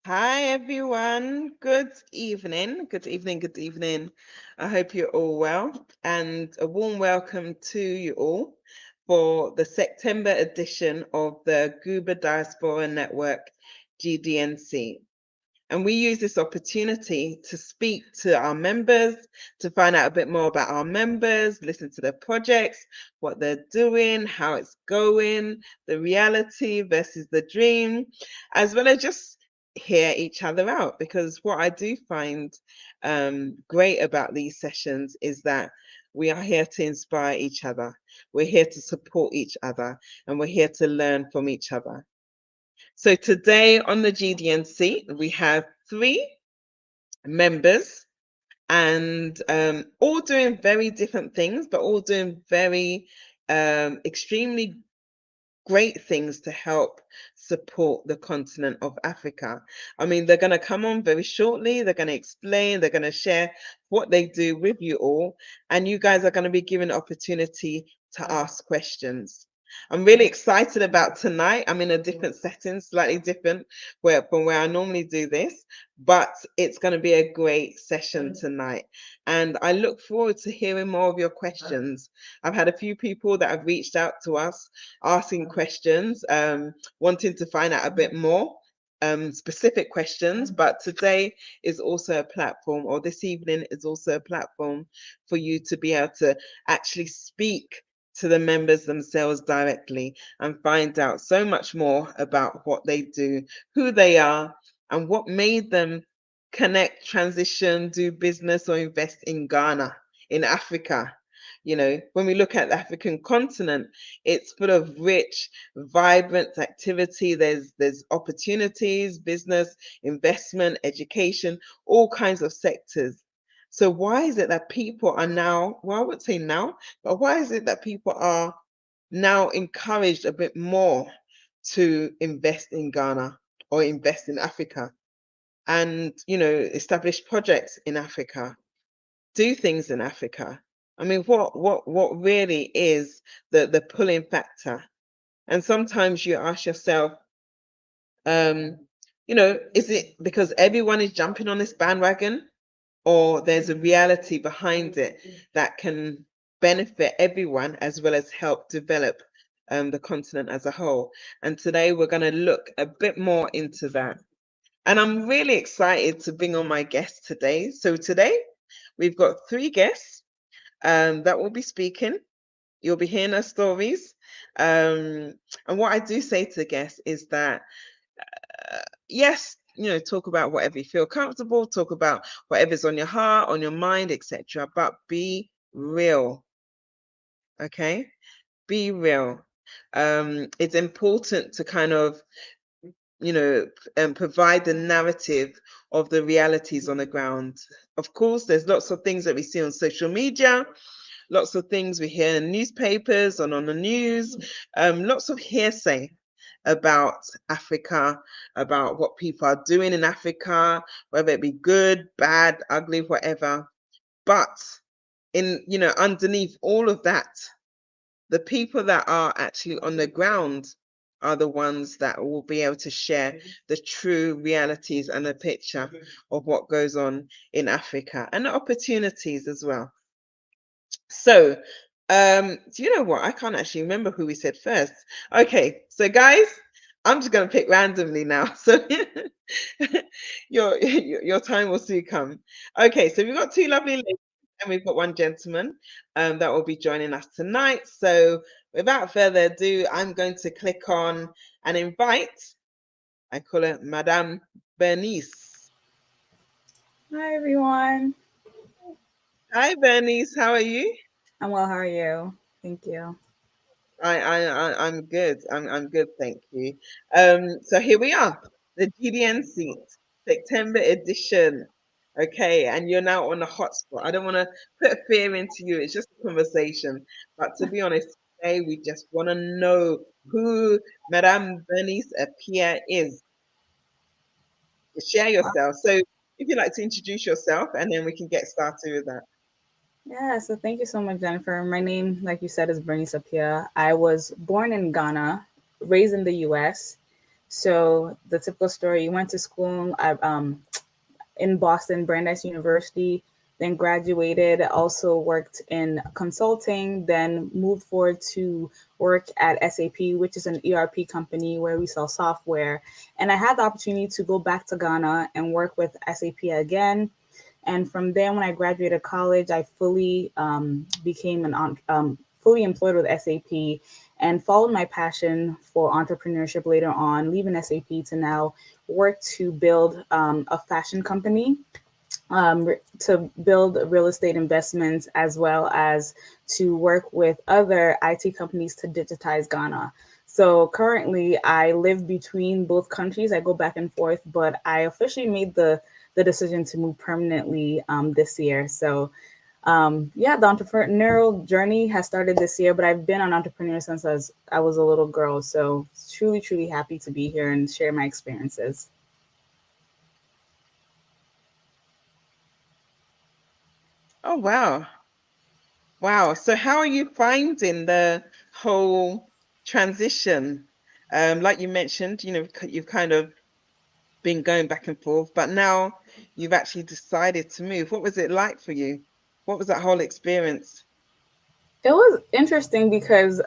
Hi, everyone. Good evening. Good evening. Good evening. I hope you're all well. And a warm welcome to you all for the September edition of the GUBA Diaspora Network GDN SEAT. And we use this opportunity to speak to our members, to find out a bit more about our members, listen to their projects, what they're doing, how it's going, the reality versus the dream, as well as just hear each other out. Because what I do find great about these sessions is that we are here to inspire each other. We're here to support each other, and we're here to learn from each other. So today on the GDN SEAT, we have 3 members and all doing very different things, but all doing very extremely great things to help support the continent of Africa. I mean, they're going to come on very shortly. They're going to explain, they're going to share what they do with you all. And you guys are going to be given opportunity to ask questions. I'm really excited about tonight. I'm in a different setting, slightly different from where I normally do this, but it's going to be a great session tonight. And I look forward to hearing more of your questions. I've had a few people that have reached out to us asking questions, wanting to find out a bit more. Specific questions, but today is also a platform, or this evening is also a platform for you to be able to actually speak to the members themselves directly and find out so much more about what they do, who they are, and what made them connect, transition, do business, or invest in Ghana, in Africa. You know, when we look at the African continent, it's full of rich, vibrant activity. There's opportunities, business, investment, education, all kinds of sectors. So why is it that people are now, well, I would say now, but why is it that people are now encouraged a bit more to invest in Ghana or invest in Africa and, you know, establish projects in Africa, do things in Africa? I mean, what really is the pulling factor? And sometimes you ask yourself, um, you know, is it because everyone is jumping on this bandwagon, or there's a reality behind it that can benefit everyone as well as help develop the continent as a whole? And today we're going to look a bit more into that. And I'm really excited to bring on my guests today. So today we've got 3 guests that will be speaking. You'll be hearing their stories. And what I do say to guests is that, yes, you know, talk about whatever you feel comfortable, talk about whatever's on your heart, on your mind, etc. But be real, okay? Be real. It's important to kind of, you know, provide the narrative of the realities on the ground. Of course, there's lots of things that we see on social media, lots of things we hear in newspapers and on the news, lots of hearsay about Africa, about what people are doing in Africa, whether it be good, bad, ugly, whatever. But in, you know, underneath all of that, the people that are actually on the ground are the ones that will be able to share the true realities and the picture of what goes on in Africa and the opportunities as well. So, do you know what? I can't actually remember who we said first. Okay, so guys, I'm just going to pick randomly now. So your time will soon come. Okay, so we've got 2 lovely ladies and we've got 1 gentleman that will be joining us tonight. So without further ado, I'm going to click on and invite, I call her Madame Bernice. Hi, everyone. Hi, Bernice. How are you? I'm well. How are you? Thank you. I'm good. I'm good, thank you. So here we are, the GDN SEAT, September edition. Okay, and you're now on the hotspot. I don't want to put fear into you. It's just a conversation. But to be honest, today we just want to know who Madame Bernice Appiah is. Share yourself. So if you'd like to introduce yourself, and then we can get started with that. Yeah, so thank you so much, Jennifer. My name, like you said, is Bernice Appiah. I was born in Ghana, raised in the US. So the typical story: you went to school in Boston, Brandeis University, then graduated, also worked in consulting, then moved forward to work at S.A.T, which is an ERP company where we sell software. And I had the opportunity to go back to Ghana and work with S.A.T again. And from there, when I graduated college, I fully became fully employed with S.A.T and followed my passion for entrepreneurship later on, leaving S.A.T to now work to build a fashion company, to build real estate investments, as well as to work with other IT companies to digitize Ghana. So currently, I live between both countries. I go back and forth, but I officially made the decision to move permanently this year. So yeah, the entrepreneurial journey has started this year, but I've been an entrepreneur since I was a little girl. So truly, truly happy to be here and share my experiences. Oh, wow. Wow. So how are you finding the whole transition? Like you mentioned, you've kind of been going back and forth, but now you've actually decided to move. What was it like for you? What was that whole experience? It was interesting because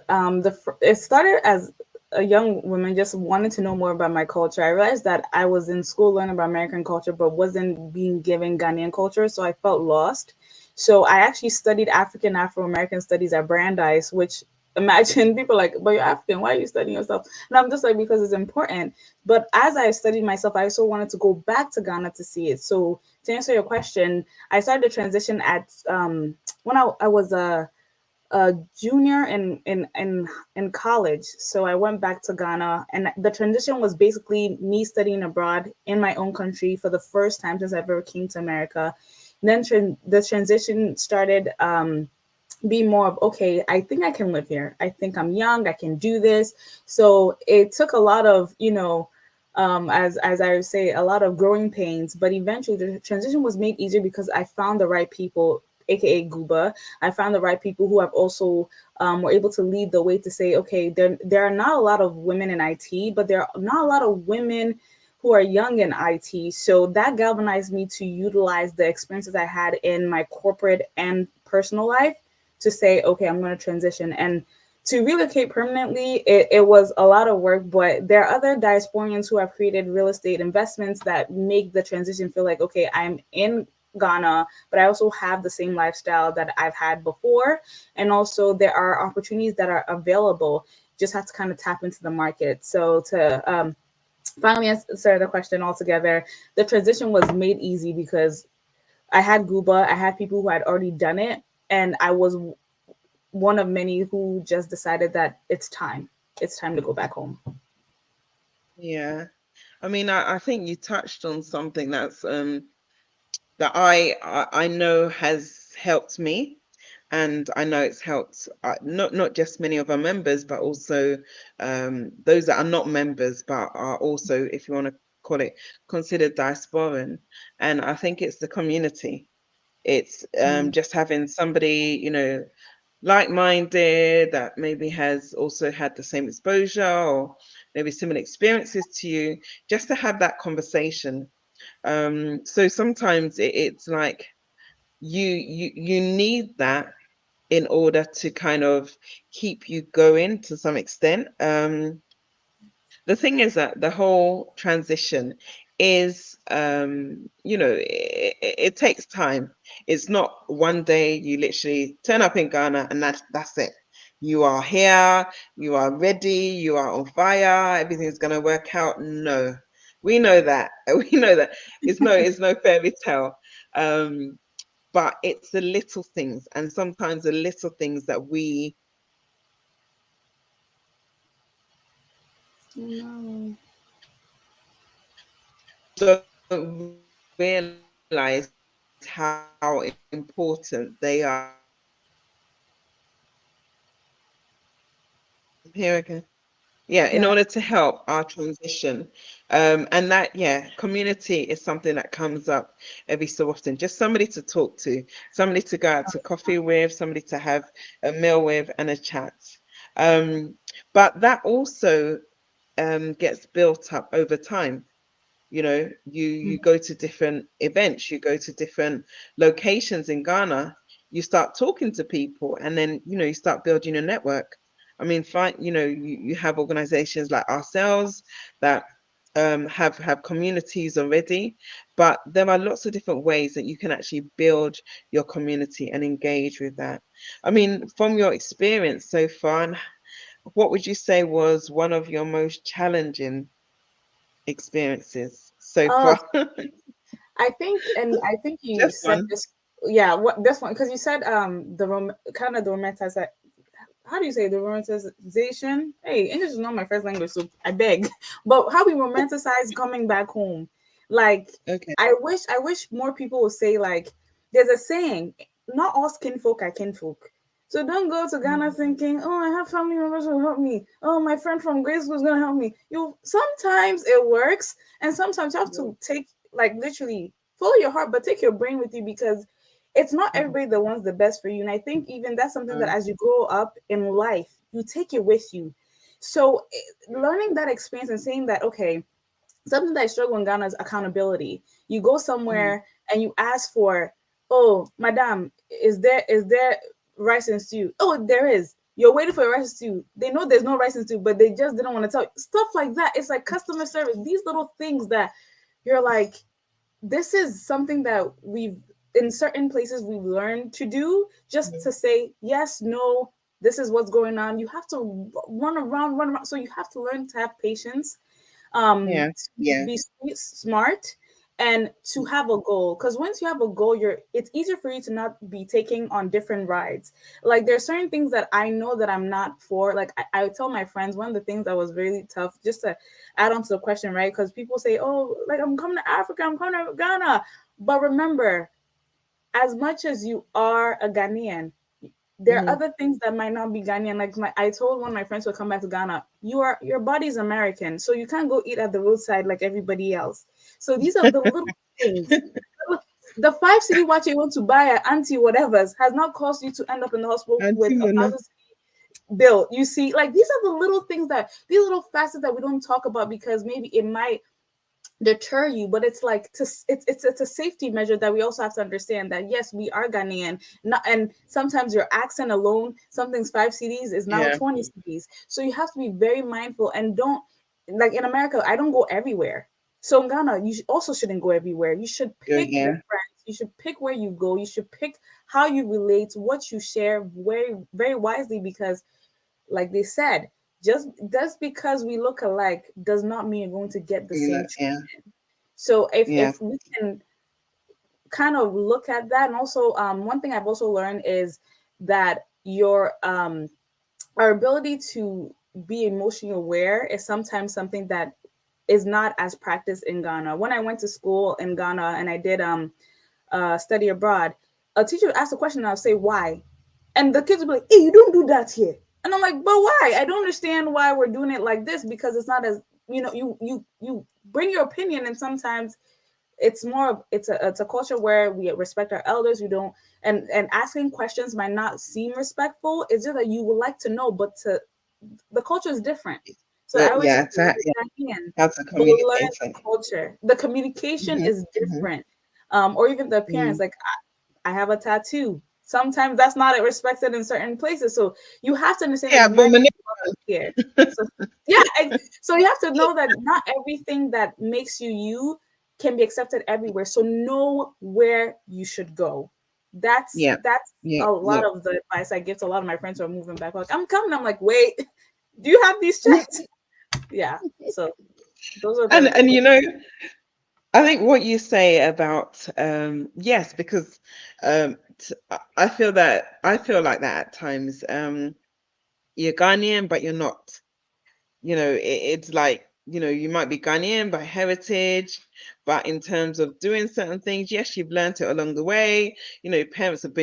it started as a young woman just wanted to know more about my culture. I realized that I was in school learning about American culture, but wasn't being given Ghanaian culture, so I felt lost. So I actually studied African Afro American studies at Brandeis, which imagine people like, but you're African, why are you studying yourself? And I'm just like, because it's important. But as I studied myself, I also wanted to go back to Ghana to see it. So to answer your question, I started the transition at when I was a junior in college. So I went back to Ghana, and the transition was basically me studying abroad in my own country for the first time since I've ever came to America. And then the transition started be more of, okay, I think I can live here. I think I'm young. I can do this. So it took a lot of, as I would say, a lot of growing pains. But eventually, the transition was made easier because I found the right people, aka GUBA. I found the right people who have also were able to lead the way to say, okay, there are not a lot of women in IT, but there are not a lot of women who are young in IT. So that galvanized me to utilize the experiences I had in my corporate and personal life to say, okay, I'm going to transition. And to relocate permanently, it was a lot of work, but there are other diasporians who have created real estate investments that make the transition feel like, okay, I'm in Ghana, but I also have the same lifestyle that I've had before. And also, there are opportunities that are available. Just have to kind of tap into the market. So, to finally answer the question altogether, the transition was made easy because I had GUBA, I had people who had already done it, and I was one of many who just decided that it's time. It's time to go back home. Yeah. I mean, I think you touched on something that I know has helped me, and I know it's helped not just many of our members, but also those that are not members, but are also, if you want to call it, considered diasporan. And I think it's the community. It's Mm. just having somebody, like-minded that maybe has also had the same exposure or maybe similar experiences to you, just to have that conversation. So sometimes it's like you need that in order to kind of keep you going to some extent. The thing is that the whole transition is, it takes time. It's not one day you literally turn up in Ghana and that's it. You are here, you are ready, you are on fire, everything's gonna work out. No, we know that. We know that it's no fairy tale. But it's the little things, and sometimes the little things that we No. don't realize how important they are. Here again. Yeah, in Yeah. order to help our transition. And that, yeah, community is something that comes up every so often. Just somebody to talk to, somebody to go out to coffee with, somebody to have a meal with and a chat. But that also gets built up over time. You know, you go to different events, you go to different locations in Ghana, you start talking to people, and then, you know, you start building a network. I mean, you know, you have organizations like ourselves that have communities already, but there are lots of different ways that you can actually build your community and engage with that. I mean, from your experience so far, what would you say was one of your most challenging experiences so Oh, far? I think you Just said one. this. Yeah, what this one, because you said kind of the romanticize, how do you say, the romanticization? Hey, English is not my first language, so I beg. But how we romanticize coming back home. Like, Okay. I wish more people would say, like, there's a saying, not all skin folk are kinfolk. So don't go to Ghana Mm. thinking, oh, I have family members who help me. Oh, my friend from grade school is gonna help me. You sometimes it works, and sometimes you have to take, like, literally follow your heart, but take your brain with you, because it's not Mhm. everybody that wants the best for you. And I think even that's something that Mm. as you grow up in life, you take it with you. So learning that experience and saying that, okay, something that I struggle in Ghana is accountability. You go Mm. somewhere and you ask for, oh, madam, is there rice and stew? Oh, there is. You're waiting for your rice and stew. They know there's no rice and stew, but they just didn't want to tell you. Stuff like that. It's like customer service. These little things that you're like, this is something that we've in certain places we've learned to do, just Mm. to say yes, no, this is what's going on. You have to run around. So you have to learn to have patience, Yeah. to Yeah. be smart, and to have a goal, because once you have a goal, it's easier for you to not be taking on different rides. Like, there's certain things that I know that I'm not for. Like, I tell my friends, one of the things that was really tough, just to add on to the question, right? Because people say, oh, like, I'm coming to Africa, I'm coming to Ghana. But remember, as much as you are a Ghanaian, there are Mm. other things that might not be Ghanaian. Like, I told one of my friends who come back to Ghana, your body's American, so you can't go eat at the roadside like everybody else. So these are the little things. The 5 city watch you want to buy at Auntie whatever's has not caused you to end up in the hospital And with a Timona. 1,000 bill. You see, like, these are the little things, that these little facets that we don't talk about, because maybe it might deter you, but it's like, it's a safety measure that we also have to understand, that yes, we are Ghanaian, not, and sometimes your accent alone, something's 5 CDs is now Yeah. 20 CDs. So you have to be very mindful, and don't, like, in America, I don't go everywhere. So in Ghana, you also shouldn't go everywhere. You should pick your Yeah. friends, you should pick where you go, you should pick how you relate, what you share, very very wisely, because, like they said, just because we look alike does not mean you're going to get the Yeah. same Yeah. treatment. So Yeah. if we can kind of look at that, and also, one thing I've also learned is that your our ability to be emotionally aware is sometimes something that is not as practiced in Ghana. When I went to school in Ghana and I did study abroad, a teacher would ask a question and I'll say why, and the kids would be like, "Hey, you don't do that here." And I'm like, "But why? I don't understand why we're doing it like this, because it's not as, you bring your opinion, and sometimes it's more of, it's a culture where we respect our elders. We don't, and asking questions might not seem respectful. It's just that you would like to know, but to the culture is different. So I So, always say, yeah. as Yeah. a Ghanaian, How to go learn communicate the it. culture. The communication Hmm. is Hmm. different, or even the appearance. Mm. Like, I have a tattoo. Sometimes that's not respected in certain places. So you have to understand that Yeah, you but might be welcome here. So yeah, so you have to know that not everything that makes you you can be accepted everywhere. So know where you should go. yeah. That's Yeah. a lot Yeah. of the advice I give to a lot of my friends who are moving back. Like, I'm coming. I'm like, wait, do you have these checked? Yeah. So those are And the you know, I think what you say about yes, because I feel like that at times. You're Ghanaian, but you're not. You know, it's like, you know, you might be Ghanaian by heritage, but in terms of doing certain things, yes, you've learned it along the way. You know, your parents have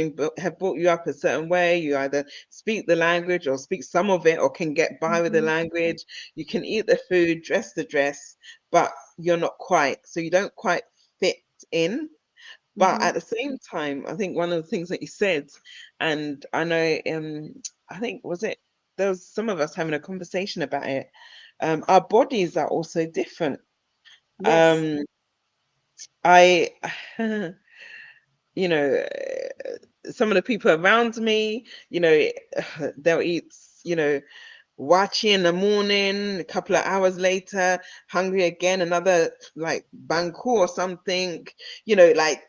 brought you up a certain way. You either speak the language or speak some of it, or can get by with the Mhm, language. You can eat the food, dress the dress, but you're not quite. So you don't quite fit in. But mhm, at the same time, I think one of the things that you said, and I know, I think was it there was some of us having a conversation about it, our bodies are also different. Yes. I, you know, some of the people around me, they'll eat, you know, wachi in the morning, a couple of hours later, hungry again, another like banku or something, like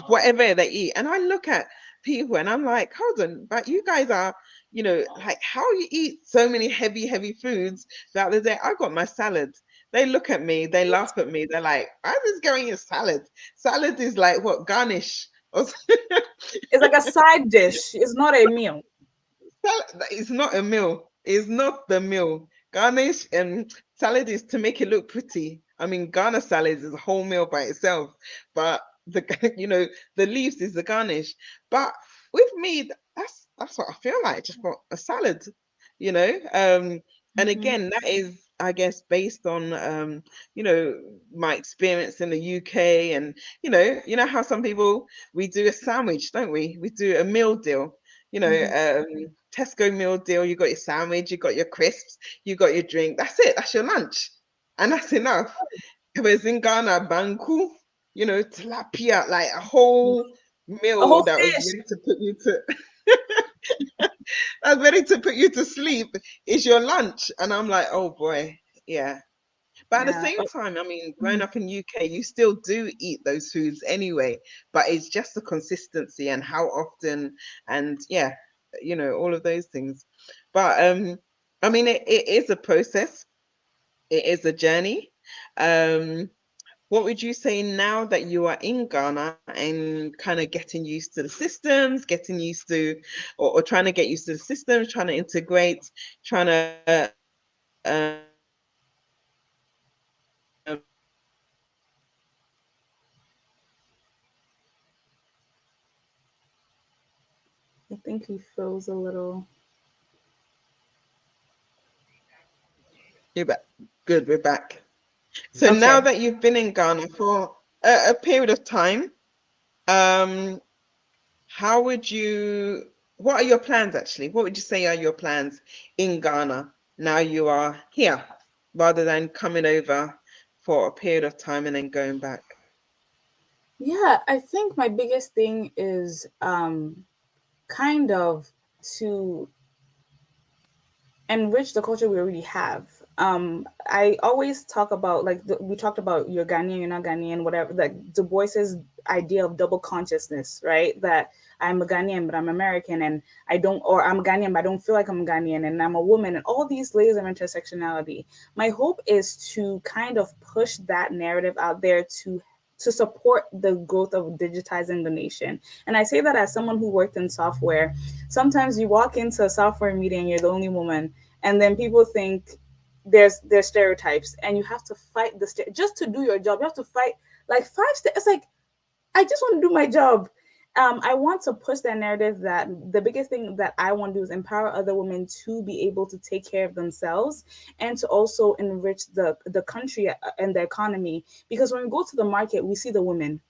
whatever they eat. And I look at people and I'm like, hold on, but you guys are, like how you eat so many heavy foods. The other day, I got my salad. They look at me, they laugh at me. They're like, why is this going in salad? Salad is like what, garnish? It's like a side dish. It's not a meal. Salad is not a meal. It's not the meal. Garnish and salad is to make it look pretty. I mean, Ghana salad is a whole meal by itself, but the the leaves is the garnish. But with me, that's what I feel like. Just for a salad, you know. And Mm-hmm. again, that is, I guess, based on my experience in the UK, and how some people, we do a sandwich, don't we? We do a meal deal. Tesco meal deal, you got your sandwich, you got your crisps, you got your drink. That's it. That's your lunch. And that's enough. Whereas in Ghana, banku, tilapia, like a whole A meal whole that was fish. ready to put you to that's ready to put you to sleep is your lunch. And I'm like, oh boy, yeah. But at the Yeah. same time, I mean, growing Mhm. up in UK, you still do eat those foods anyway, but it's just the consistency and how often, and yeah, all of those things. But I mean, it is a process. It is a journey. Um, what would you say now that you are in Ghana and kind of getting used to the systems, getting used to, or trying to get used to the systems, trying to integrate, trying to I think he froze a little. you're back. Good, we're back. So now Okay. that you've been in Ghana for a period of time, um, how would you, what are your plans actually? What would you say are your plans in Ghana now you are here, rather than coming over for a period of time and then going back? Yeah, I think my biggest thing is kind of to enrich the culture we already have. I always talk about like we talked about you're Ghanaian, you're not Ghanaian, whatever. Like Du Bois's idea of double consciousness, right? That I'm a Ghanaian, but I'm American, and I don't, or I'm a Ghanaian, but I don't feel like I'm a Ghanaian, and I'm a woman, and all these layers of intersectionality. My hope is to kind of push that narrative out there to support the growth of digitizing the nation. And I say that as someone who worked in software. Sometimes you walk into a software meeting and you're the only woman, and then people think there's stereotypes, and you have to fight just to do your job. You have to fight like it's like I just want to do my job. I want to push that narrative that the biggest thing that I want to do is empower other women to be able to take care of themselves and to also enrich the country and the economy. Because when we go to the market, we see the women.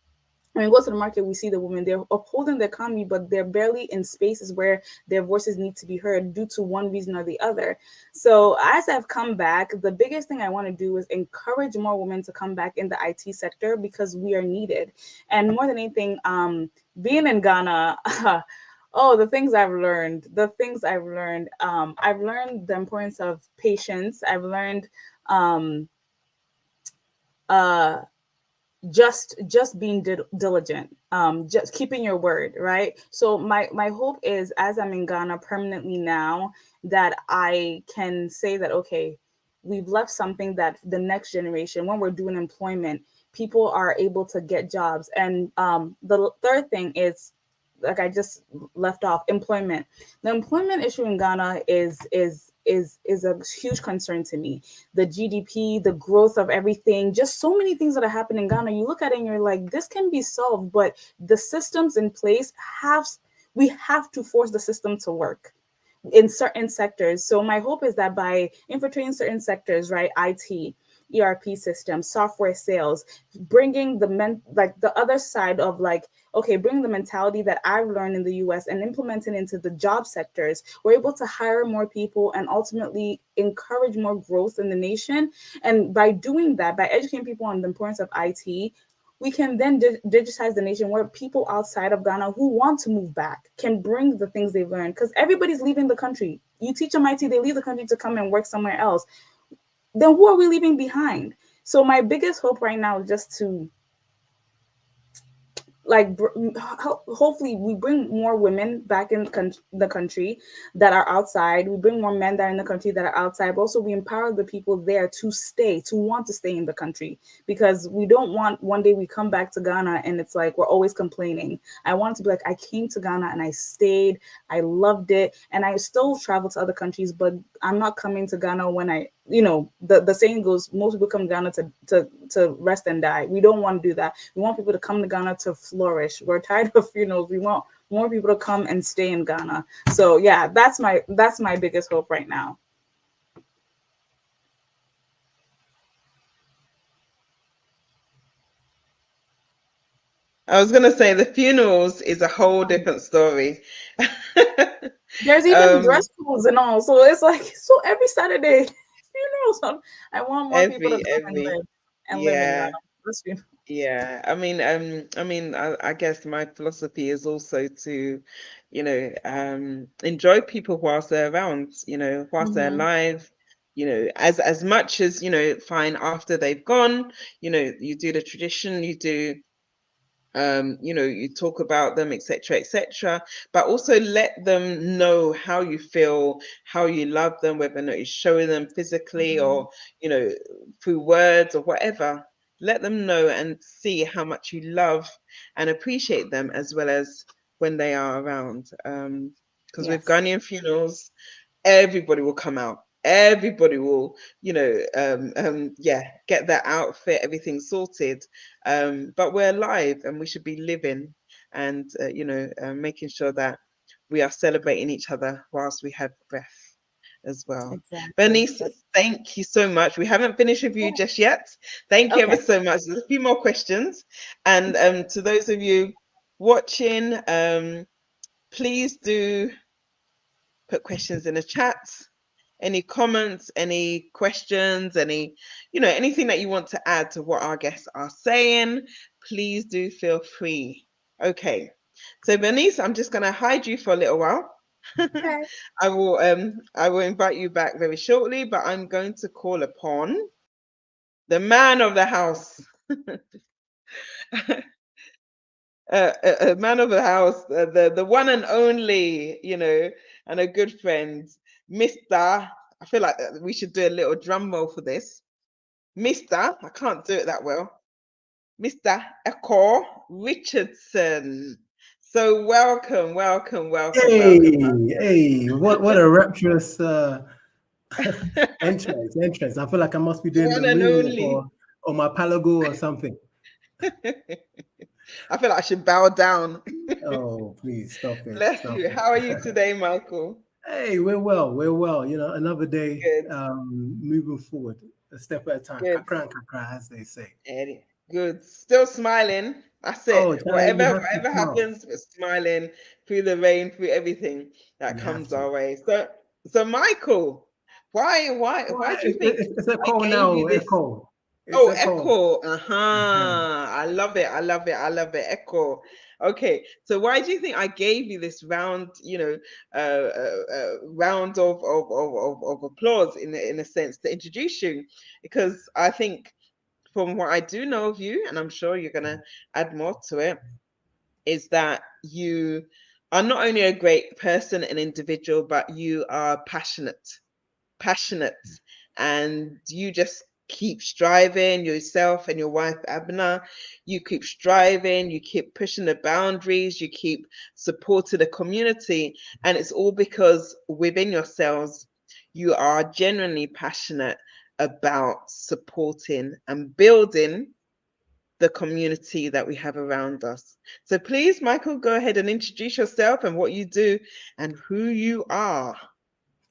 When we go to the market, we see the women. They're upholding the economy, but they're barely in spaces where their voices need to be heard due to one reason or the other. So as I've come back, the biggest thing I want to do is encourage more women to come back in the IT sector because we are needed. And more than anything, being in Ghana, oh, the things I've learned the importance of patience. I've learned um, uh, just being diligent, just keeping your word, right? So my hope is, as I'm in Ghana permanently now, that I can say that okay, we've left something that the next generation, when we're doing employment, people are able to get jobs. And the third thing is, like I just left off, employment. The employment issue in Ghana is a huge concern to me. The GDP, the growth of everything, just so many things that are happening in Ghana. You look at it and you're like, this can be solved, but the systems in place we have to force the system to work in certain sectors. So my hope is that by infiltrating certain sectors, right, IT, ERP systems, software sales, bringing the other side of like, okay, bring the mentality that I've learned in the US and implement it into the job sectors. We're able to hire more people and ultimately encourage more growth in the nation. And by doing that, by educating people on the importance of IT, we can then digitize the nation where people outside of Ghana who want to move back can bring the things they've learned, because everybody's leaving the country. You teach them IT, they leave the country to come and work somewhere else. Then who are we leaving behind? So my biggest hope right now is just to like hopefully we bring more women back in the country that are outside. We bring more men that are in the country that are outside, but also we empower the people there to stay, to want to stay in the country, because we don't want one day we come back to Ghana and it's like we're always complaining. I want to be like, I came to Ghana and I stayed, I loved it, and I still travel to other countries, but I'm not coming to Ghana when I, you know, the saying goes, most people come to Ghana to rest and die. We don't want to do that. We want people to come to Ghana to flourish. We're tired of funerals. We want more people to come and stay in Ghana. So yeah, that's my biggest hope right now. I was going to say the funerals is a whole different story. There's even dress codes and all. So it's like, so every Saturday, funerals. I want more people to come and live in yeah. Ghana. Yeah, I guess my philosophy is also to, enjoy people whilst they're around, whilst they're alive, as much as, fine after they've gone, you do the tradition, you do, you talk about them, etc., but also let them know how you feel, how you love them, whether or not you're showing them physically or, through words or whatever. Let them know and see how much you love and appreciate them, as well as when they are around. Because with Ghanaian funerals, everybody will come out. Everybody will, get their outfit, everything sorted. But we're alive and we should be living and, making sure that we are celebrating each other whilst we have breath as well. Exactly. Bernice, thank you so much. We haven't finished with you just yet. Thank you ever so much. There's a few more questions. And to those of you watching, please do put questions in the chat. Any comments, any questions, anything that you want to add to what our guests are saying, please do feel free. Okay. So Bernice, I'm just going to hide you for a little while. Okay. I will invite you back very shortly, but I'm going to call upon the man of the house. A man of the house, the one and only, and a good friend, Mr. I feel like we should do a little drum roll for this. Mr. I can't do it that well. Mr. Ekow Richardson. So welcome. Hey, what a rapturous entrance. I feel like I must be doing the One and moonwalk only. or my palago or something. I feel like I should bow down. Oh, please stop it. Bless you. How are you today, Michael? Hey, we're well. Another day, Good. moving forward, a step at a time. Good. Kakra and kakra, as they say. Good. Still smiling. That's it. Oh, Charlie, you have to Whatever smile. happens, we're smiling through the rain, through everything that You have comes to. our way. So Michael, why do you think It's a I call gave you now, this? Echo. It's Oh, a call. Echo. I love it. Echo. Okay. So why do you think I gave you this round, round of applause in a sense to introduce you? Because I think from what I do know of you, and I'm sure you're gonna add more to it, is that you are not only a great person and individual, but you are passionate, and you just keep striving, yourself and your wife Abna, you keep striving, you keep pushing the boundaries, you keep supporting the community, and it's all because within yourselves you are genuinely passionate about supporting and building the community that we have around us. So please, Michael, go ahead and introduce yourself and what you do and who you are.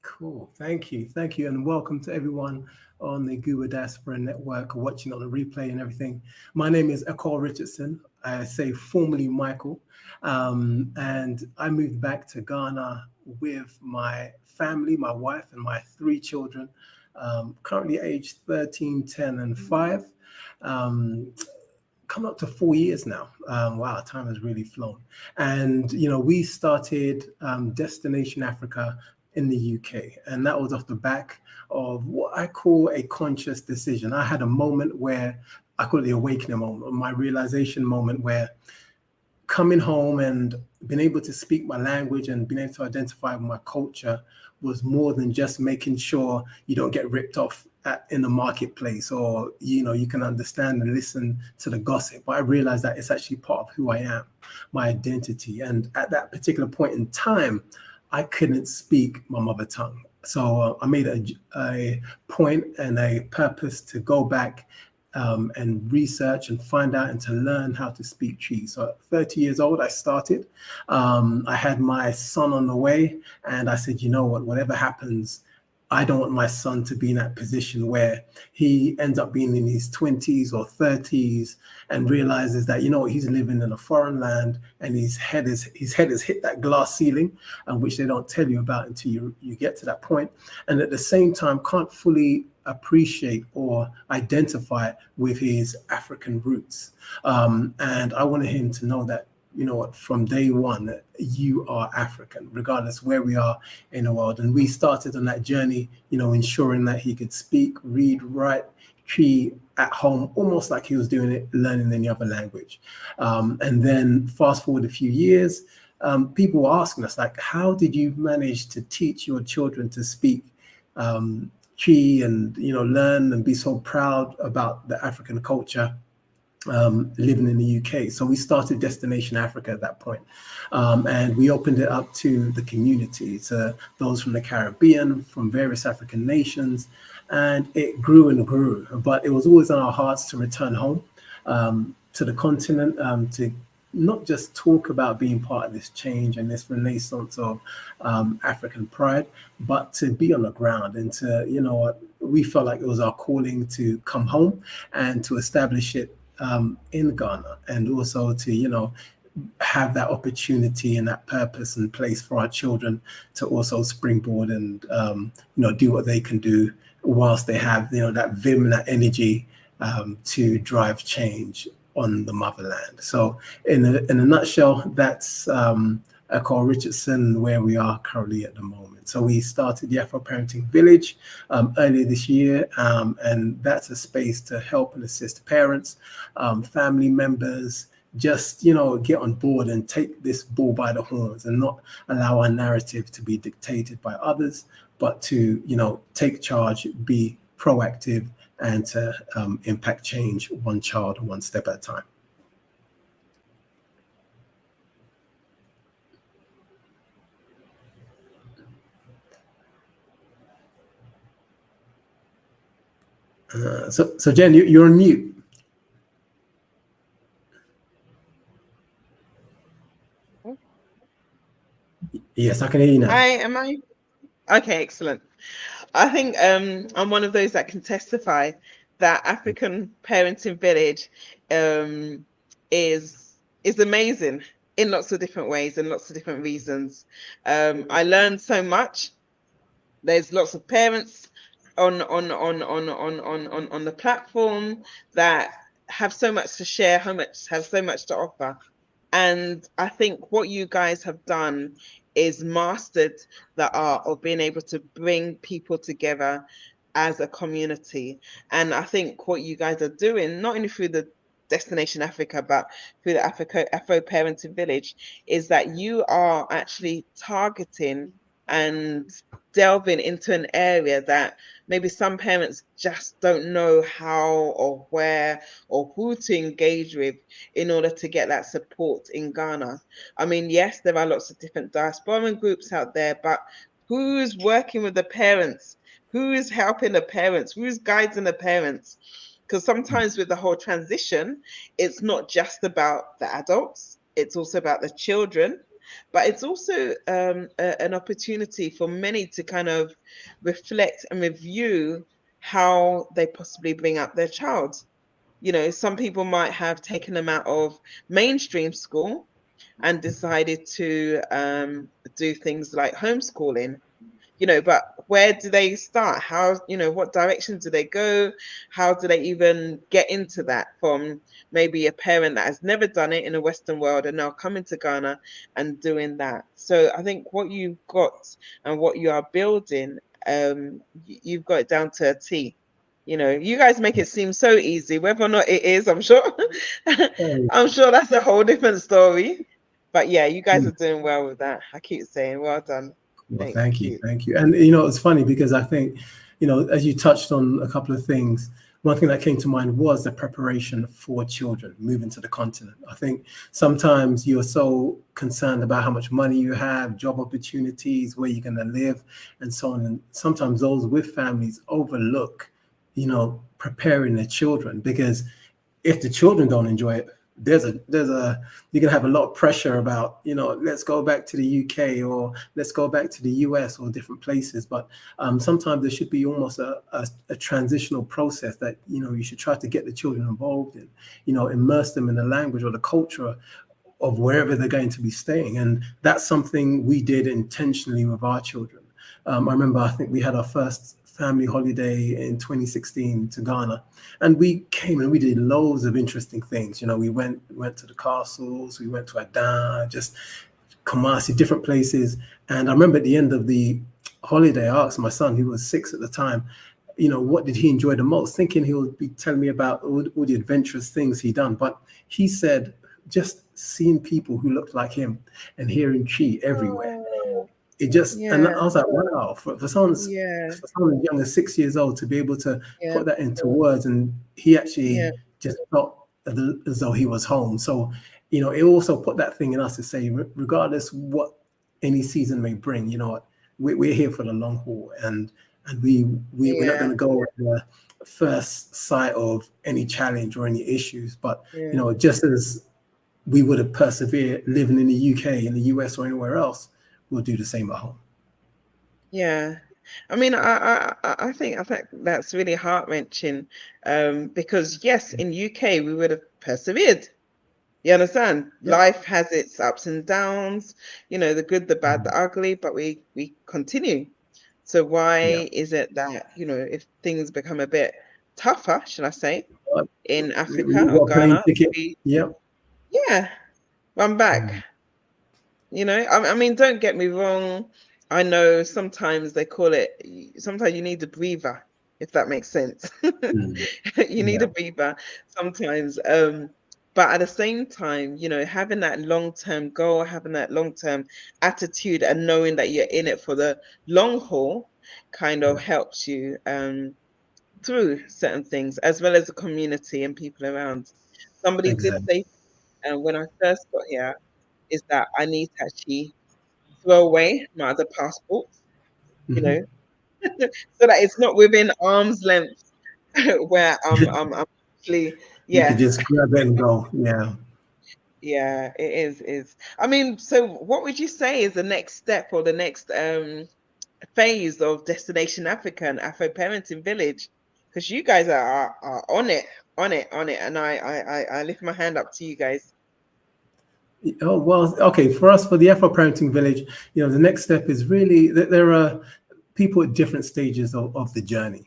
Cool. Thank you. And welcome to everyone on the GUBA Diaspora Network, watching on the replay and everything. My name is Ekow Richardson. I say formerly Micheal. And I moved back to Ghana with my family, my wife, and my 3 children, currently aged 13, 10, and 5. Coming up to 4 years now. Wow, time has really flown. And, we started Destination Africa in the UK. And that was off the back of what I call a conscious decision. I had a moment where I call it the awakening moment, my realization moment, where coming home and being able to speak my language and being able to identify with my culture was more than just making sure you don't get ripped off in the marketplace, or you can understand and listen to the gossip. But I realized that it's actually part of who I am, my identity. And at that particular point in time, I couldn't speak my mother tongue. So I made a point and a purpose to go back and research and find out and to learn how to speak Twi. So at 30 years old, I started. I had my son on the way, and I said, you know what, whatever happens, I don't want my son to be in that position where he ends up being in his 20s or 30s and realizes that, he's living in a foreign land and his head has hit that glass ceiling, which they don't tell you about until you get to that point. And at the same time, can't fully appreciate or identify with his African roots. And I wanted him to know that, from day one, you are African, regardless where we are in the world. And we started on that journey, ensuring that he could speak, read, write Twi at home, almost like he was doing it, learning any other language. And then fast forward a few years, people were asking us, like, how did you manage to teach your children to speak Twi and, learn and be so proud about the African culture? Living in the UK. So we started Destination Africa at that point. And we opened it up to the community, to those from the Caribbean, from various African nations. And it grew and grew. But it was always on our hearts to return home to the continent, to not just talk about being part of this change and this renaissance of African pride, but to be on the ground and to, we felt like it was our calling to come home and to establish it in Ghana, and also to, have that opportunity and that purpose and place for our children to also springboard and, do what they can do whilst they have, that vim and that energy to drive change on the motherland. So in a nutshell, that's Ekow Richardson, where we are currently at the moment. So we started the Afro Parenting Village earlier this year, and that's a space to help and assist parents, family members, just, get on board and take this bull by the horns and not allow our narrative to be dictated by others, but to, take charge, be proactive, and to impact change one child, one step at a time. So Jen, you're on mute. Yes, I can hear you now. Am I? Okay, excellent. I think I'm one of those that can testify that African Parenting Village is amazing in lots of different ways and lots of different reasons. I learned so much. There's lots of parents on the platform that have so much to share, have so much to offer. And I think what you guys have done is mastered the art of being able to bring people together as a community. And I think what you guys are doing, not only through the Destination Africa, but through the Afro Parenting Village, is that you are actually targeting and delving into an area that maybe some parents just don't know how or where or who to engage with in order to get that support in Ghana. I mean, yes, there are lots of different diasporan groups out there, but who's working with the parents? Who is helping the parents? Who's guiding the parents? Because sometimes with the whole transition, it's not just about the adults, it's also about the children. But it's also an opportunity for many to kind of reflect and review how they possibly bring up their child. You know, some people might have taken them out of mainstream school and decided to do things like homeschooling, you know, but where do they start? How, you know, what direction do they go? How do they even get into that from maybe a parent that has never done it in a Western world and now coming to Ghana and doing that? So I think what you've got and what you are building, you've got it down to a T. You know, you guys make it seem so easy. Whether or not it is, I'm sure, I'm sure that's a whole different story. But yeah, you guys are doing well with that. I keep saying, well done. Well, Thank thank you, you. thank you. And you know, it's funny because I think, you know, as you touched on a couple of things, one thing that came to mind was the preparation for children moving to the continent. I think sometimes you're so concerned about how much money you have, job opportunities, where you're going to live, and so on. And sometimes those with families overlook, you know, preparing their children, because if the children don't enjoy it, you're gonna have a lot of pressure about, you know, let's go back to the UK or let's go back to the US or different places. But sometimes there should be almost a transitional process that, you know, you should try to get the children involved in, you know, immerse them in the language or the culture of wherever they're going to be staying. And that's something we did intentionally with our children. I remember, I think we had our first family holiday in 2016 to Ghana, and we came and we did loads of interesting things. You know, we went to the castles, we went to Adan, just Kumasi, different places. And I remember at the end of the holiday, I asked my son, who was 6 at the time, you know, what did he enjoy the most, thinking he would be telling me about all the adventurous things he'd done. But he said just seeing people who looked like him and hearing Chi everywhere. It just, and I was like, wow, for someone as young as 6 years old to be able to put that into words, and he actually just felt as though he was home. So, you know, it also put that thing in us to say, regardless what any season may bring, you know what, we're here for the long haul, and we're not going to go at the first sight of any challenge or any issues, but you know, just as we would have persevered living in the UK, in the US, or anywhere else, we'll do the same at home. Yeah, I mean, I think that's really heart-wrenching, because yes, in UK we would have persevered. You understand? Life has its ups and downs, you know, the good, the bad, the ugly, but we continue. So why is it that, you know, if things become a bit tougher, should I say, in Africa or Ghana, run back? You know, I mean, don't get me wrong. I know sometimes they call it, sometimes you need a breather, if that makes sense. You need a breather sometimes. But at the same time, you know, having that long-term goal, having that long-term attitude and knowing that you're in it for the long haul kind of helps you through certain things, as well as the community and people around. Somebody did say when I first got here, is that I need to actually throw away my other passports, you know, so that it's not within arm's length where I'm actually, You could just grab it and go. Yeah, it is. I mean, so what would you say is the next step or the next phase of Destination Africa and Afro Parenting Village? Because you guys are on it, and I lift my hand up to you guys. Oh, well, okay. For us, for the Afro Parenting Village, you know, the next step is really that there are people at different stages of the journey.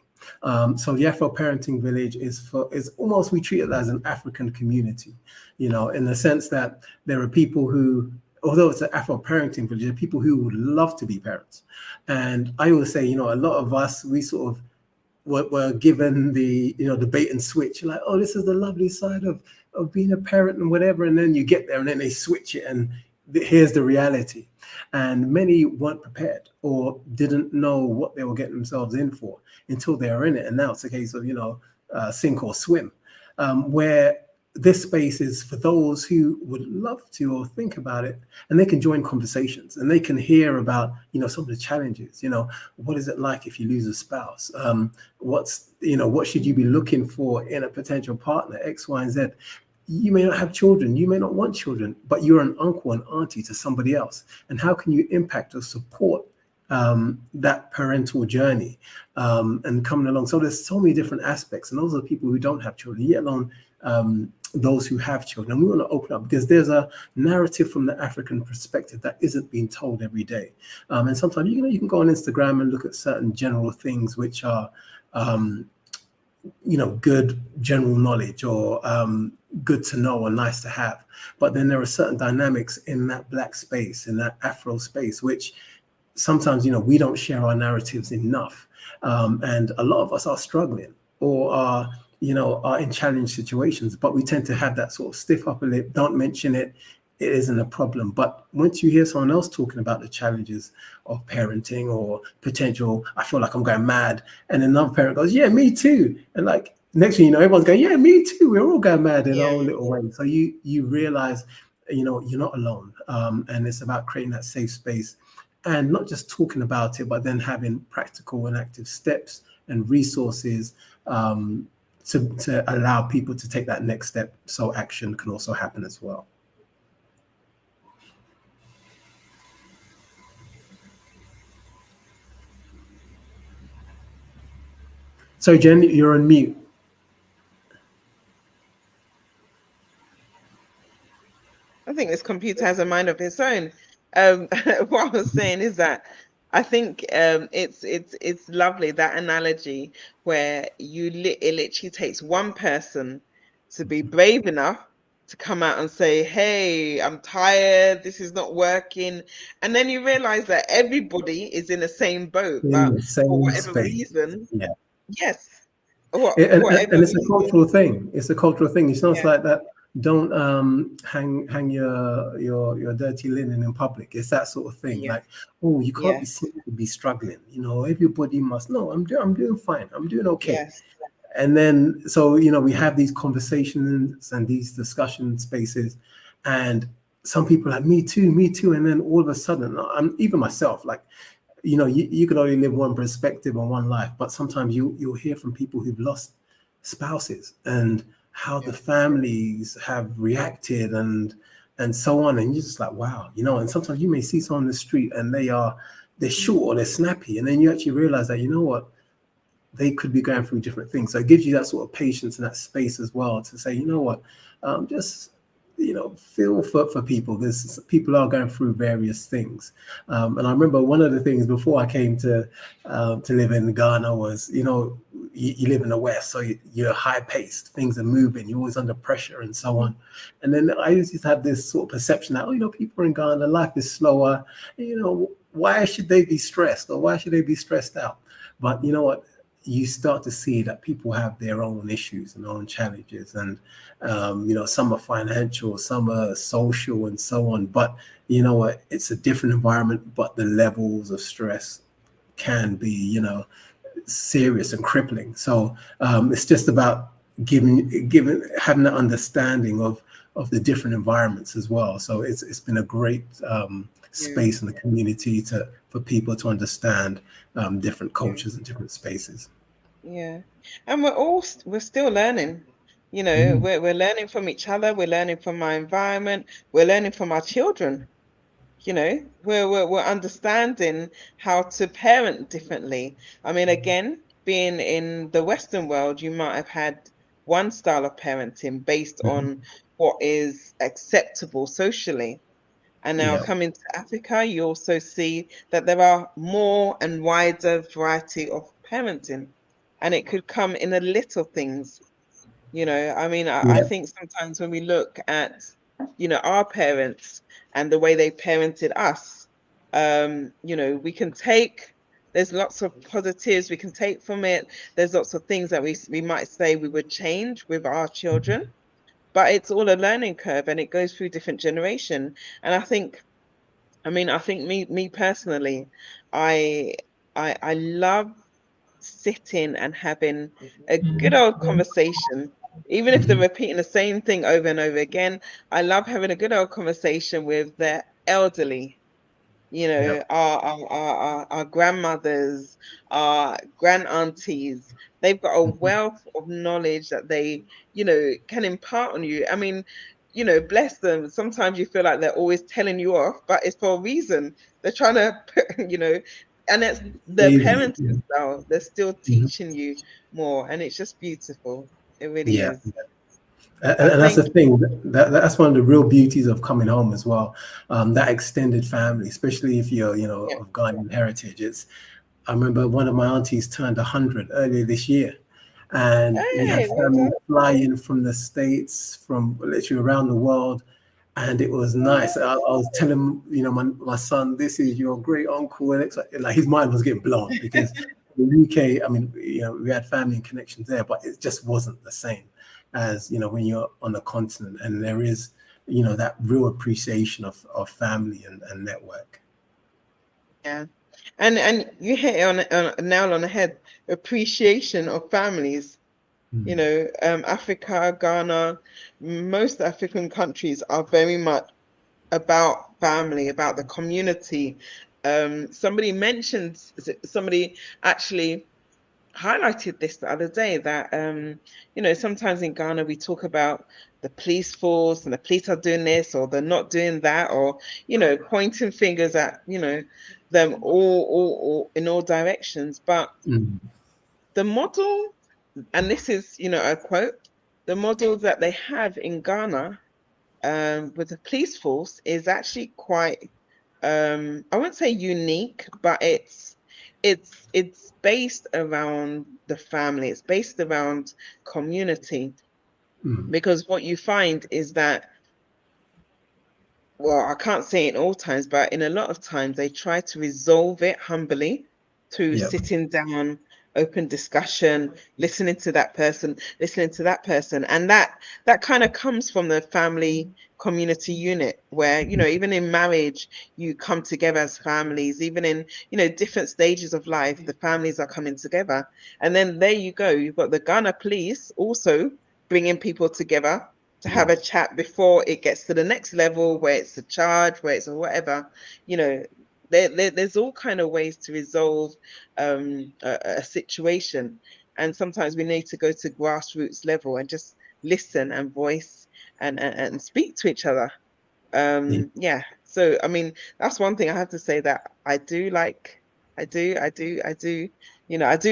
So the Afro Parenting Village is almost, we treat it as an African community, you know, in the sense that there are people who, although it's an Afro Parenting Village, there are people who would love to be parents. And I always say, you know, a lot of us, we sort of were given the, you know, the bait and switch. You're like, oh, this is the lovely side of being a parent and whatever. And then you get there and then they switch it and here's the reality. And many weren't prepared or didn't know what they were getting themselves in for until they were in it. And now it's a case of, you know, sink or swim, where this space is for those who would love to or think about it, and they can join conversations and they can hear about, you know, some of the challenges. You know, what is it like if you lose a spouse? What should you be looking for in a potential partner? X, Y, and Z. You may not have children, you may not want children, but you're an uncle and auntie to somebody else. And how can you impact or support that parental journey and coming along. So there's so many different aspects, and those are people who don't have children, yet alone those who have children. And we want to open up because there's a narrative from the African perspective that isn't being told every day. And sometimes you can go on Instagram and look at certain general things which are good general knowledge or good to know or nice to have. But then there are certain dynamics in that Black space, in that Afro space, which sometimes, we don't share our narratives enough. And a lot of us are struggling or are in challenged situations, but we tend to have that sort of stiff upper lip, don't mention it, it isn't a problem. But once you hear someone else talking about the challenges of parenting or potential, I feel like I'm going mad, and another parent goes, yeah, me too. And like next thing you know, everyone's going, yeah, me too. We're all going mad in our own little way. So you realize, you're not alone. And it's about creating that safe space and not just talking about it, but then having practical and active steps and resources to allow people to take that next step so action can also happen as well. So Jen, you're on mute. I think this computer has a mind of its own. What I was saying is that I think it's lovely, that analogy where it literally takes one person to be brave enough to come out and say, hey, I'm tired, this is not working. And then you realize that everybody is in the same boat, but for whatever reason, yes. And it's a cultural thing. It's a cultural thing. It's not like that. Don't hang your dirty linen in public. It's that sort of thing. Like, oh, you can't be seen to be struggling. Everybody must. No, I'm doing fine. I'm doing okay. Yes. And then so we have these conversations and these discussion spaces, and some people are like, me too. And then all of a sudden, I'm even myself like. You can only live one perspective on one life, but sometimes you'll hear from people who've lost spouses and how the families have reacted and so on. And you're just like, wow, and sometimes you may see someone on the street and they're short or they're snappy. And then you actually realize that, what, they could be going through different things. So it gives you that sort of patience and that space as well to say, what, just feel for people. People are going through various things, and I remember one of the things before I came to live in Ghana was, you live in the West, so you're high paced, things are moving, you're always under pressure and so on. And then I used to have this sort of perception that, people in Ghana, life is slower. Why should they be stressed or why should they be stressed out? But you know what? You start to see that people have their own issues and own challenges, and some are financial, some are social, and so on. But it's a different environment, but the levels of stress can be serious and crippling. So it's just about having that understanding of the different environments as well. So it's been a great space in the community for people to understand different cultures and different spaces. And we're still learning. We're learning from each other, we're learning from our environment, we're learning from our children. We're understanding how to parent differently. I mean, again, being in the Western world, you might have had one style of parenting based on what is acceptable socially. And now coming to Africa, you also see that there are more and wider variety of parenting, and it could come in the little things. I mean, I think sometimes when we look at, our parents and the way they parented us, we can there's lots of positives we can take from it. There's lots of things that we might say we would change with our children. But it's all a learning curve, and it goes through different generation. And I think me personally, I love sitting and having a good old conversation, even if they're repeating the same thing over and over again. I love having a good old conversation with the elderly. Our grandmothers, our grand aunties, they've got a wealth of knowledge that they, can impart on you. I mean, bless them. Sometimes you feel like they're always telling you off, but it's for a reason. They're trying to, And it's the Crazy. parenting style. They're still Mhm. teaching you more, and it's just beautiful. It really Yeah. is. I And that's the think, thing. That's one of the real beauties of coming home as well. That extended family, especially if you're, yeah. of Ghanaian heritage. I remember one of my aunties turned 100 earlier this year, and we had Hey, well family done. fly in from the States, from literally around the world, and it was nice. I was telling my son, "This is your great uncle," and it's like his mind was getting blown because in the UK, I mean, we had family and connections there, but it just wasn't the same as when you're on the continent, and there is that real appreciation of family and network. Yeah. And you hit it on a nail on the head. Appreciation of families. Mm. Africa, Ghana, most African countries are very much about family, about the community. Somebody actually highlighted this the other day that sometimes in Ghana we talk about the police force and the police are doing this or they're not doing that, or pointing fingers at them all in all directions. But Mm. the model, and this is a quote, the model that they have in Ghana with the police force is actually quite I wouldn't say unique, but it's based around the family. It's based around community, Mm. because what you find is that, well, I can't say in all times, but in a lot of times they try to resolve it humbly through Yep. sitting down, open discussion, listening to that person, and that kind of comes from the family community unit, where even in marriage you come together as families. Even in different stages of life, the families are coming together, and then there you go, you've got the Ghana police also bringing people together to have a Yes. chat before it gets to the next level, where it's a charge, where it's a whatever. There's all kind of ways to resolve a situation, and sometimes we need to go to grassroots level and just listen and voice and speak to each other. Yeah. Yeah, so I mean, that's one thing I have to say that I do like. I do I do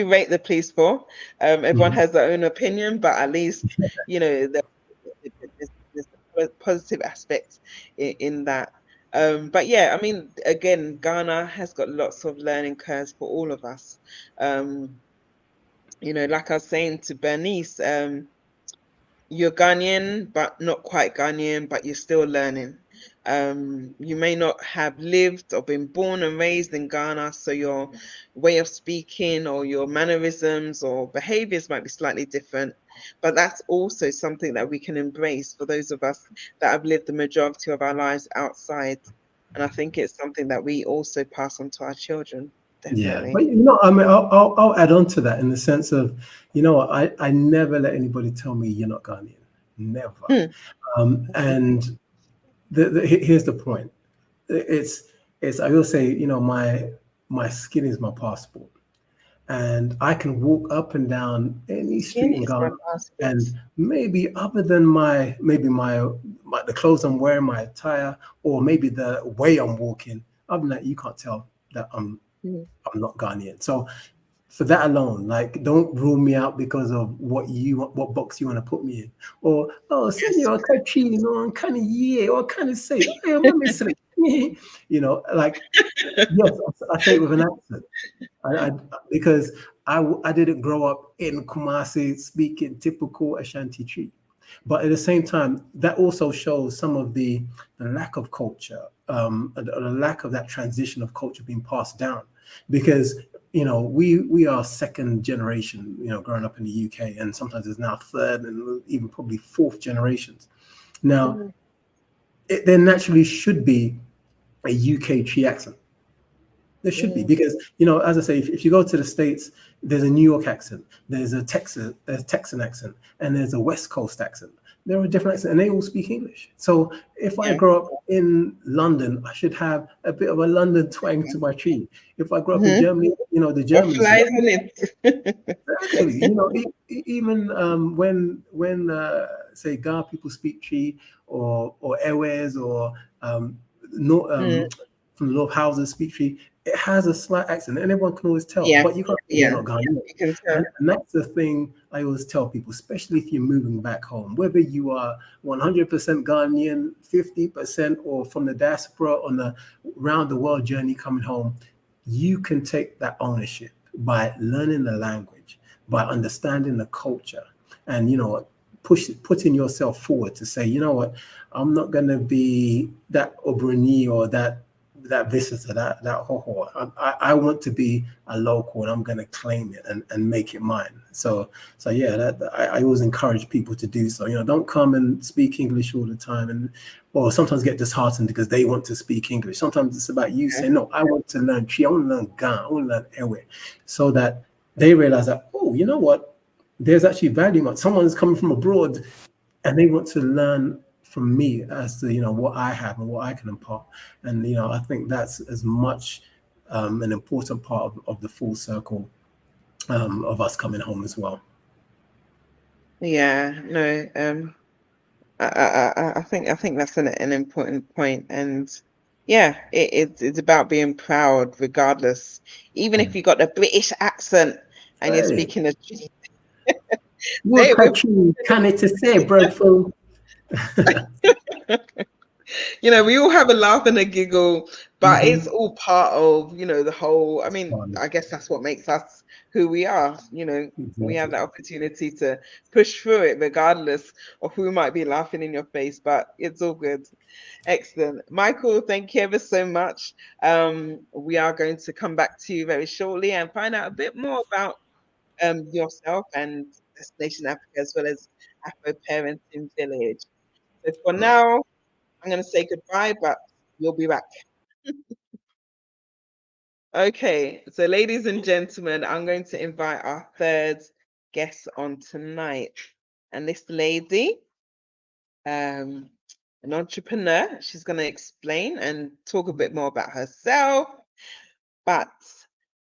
rate the police for. Everyone Mhm. has their own opinion, but at least there's a positive aspect in that. But yeah, I mean, again, Ghana has got lots of learning curves for all of us. Like I was saying to Bernice, you're Ghanaian, but not quite Ghanaian, but you're still learning. You may not have lived or been born and raised in Ghana, so your way of speaking or your mannerisms or behaviors might be slightly different. But that's also something that we can embrace for those of us that have lived the majority of our lives outside. And I think it's something that we also pass on to our children, Yeah, but definitely. I mean, I'll add on to that in the sense of, I never let anybody tell me you're not Ghanaian, never. Hmm. And here's the point. It's I will say, my skin is my passport, and I can walk up and down any Skin street in is my Ghana, passport. and maybe other than my the clothes I'm wearing, my attire, or maybe the way I'm walking, other than that, you can't tell that Hmm. I'm not Ghanaian. So for that alone, like, don't rule me out because of what box you want to put me in, or Yes. senor Kachino, or kind of or kind of say, hey, let me say, like, yes, I say it with an accent. I because I didn't grow up in Kumasi speaking typical Ashanti Tree. But at the same time, that also shows some of the lack of culture, the lack of that transition of culture being passed down, because we are second generation, growing up in the UK, and sometimes it's now third and even probably fourth generations. Now, Mhm. there naturally should be a UK Tree accent. There should be, Mhm. because as I say, if you go to the States, there's a New York accent, there's a Texan accent, and there's a West Coast accent. There are different accents, and they all speak English. So if I Yeah. grow up in London, I should have a bit of a London twang to my tree. If I grow up in Mhm. Germany, the What Germans flies in it? exactly. Even when say Ga people speak Tree, or Airways, or no Mm. from the North Houses speak tree, it has a slight accent, and everyone can always tell. Yeah, But you can't. yeah, They're not Ghanaian. you can tell. And that's the thing I always tell people, especially if you're moving back home, whether you are 100% Ghanaian, 50%, or from the diaspora on the round the world journey coming home, you can take that ownership by learning the language, by understanding the culture, and putting yourself forward to say, you know what, I'm not going to be that Obroni or that visitor, that hoho. I want to be a local, and I'm going to claim it and make it mine. So yeah, I always encourage people to do so. Don't come and speak English all the time, or sometimes get disheartened because they want to speak English. Sometimes it's about you saying, no, I want to learn Twi, I want to learn Ga, I want to learn Ewe, so that they realize that, oh, you know what, there's actually value in someone's coming from abroad and they want to learn from me as to what I have and what I can impart. And I think that's as much an important part of the full circle of us coming home as well. Yeah, no, I think that's an important point, and yeah, it's about being proud, regardless, even if you got a British accent and you're speaking a What can it say, bro? We all have a laugh and a giggle, but it's all part of, the whole. I mean, I guess that's what makes us who we are. We have that opportunity to push through it, regardless of who might be laughing in your face, but it's all good. Excellent. Micheal, thank you ever so much. We are going to come back to you very shortly and find out a bit more about yourself and Destination Africa, as well as Afro Parenting Village. So for now, I'm going to say goodbye, but you'll be back. Okay, so ladies and gentlemen, I'm going to invite our third guest on tonight. And this lady, an entrepreneur, she's going to explain and talk a bit more about herself. But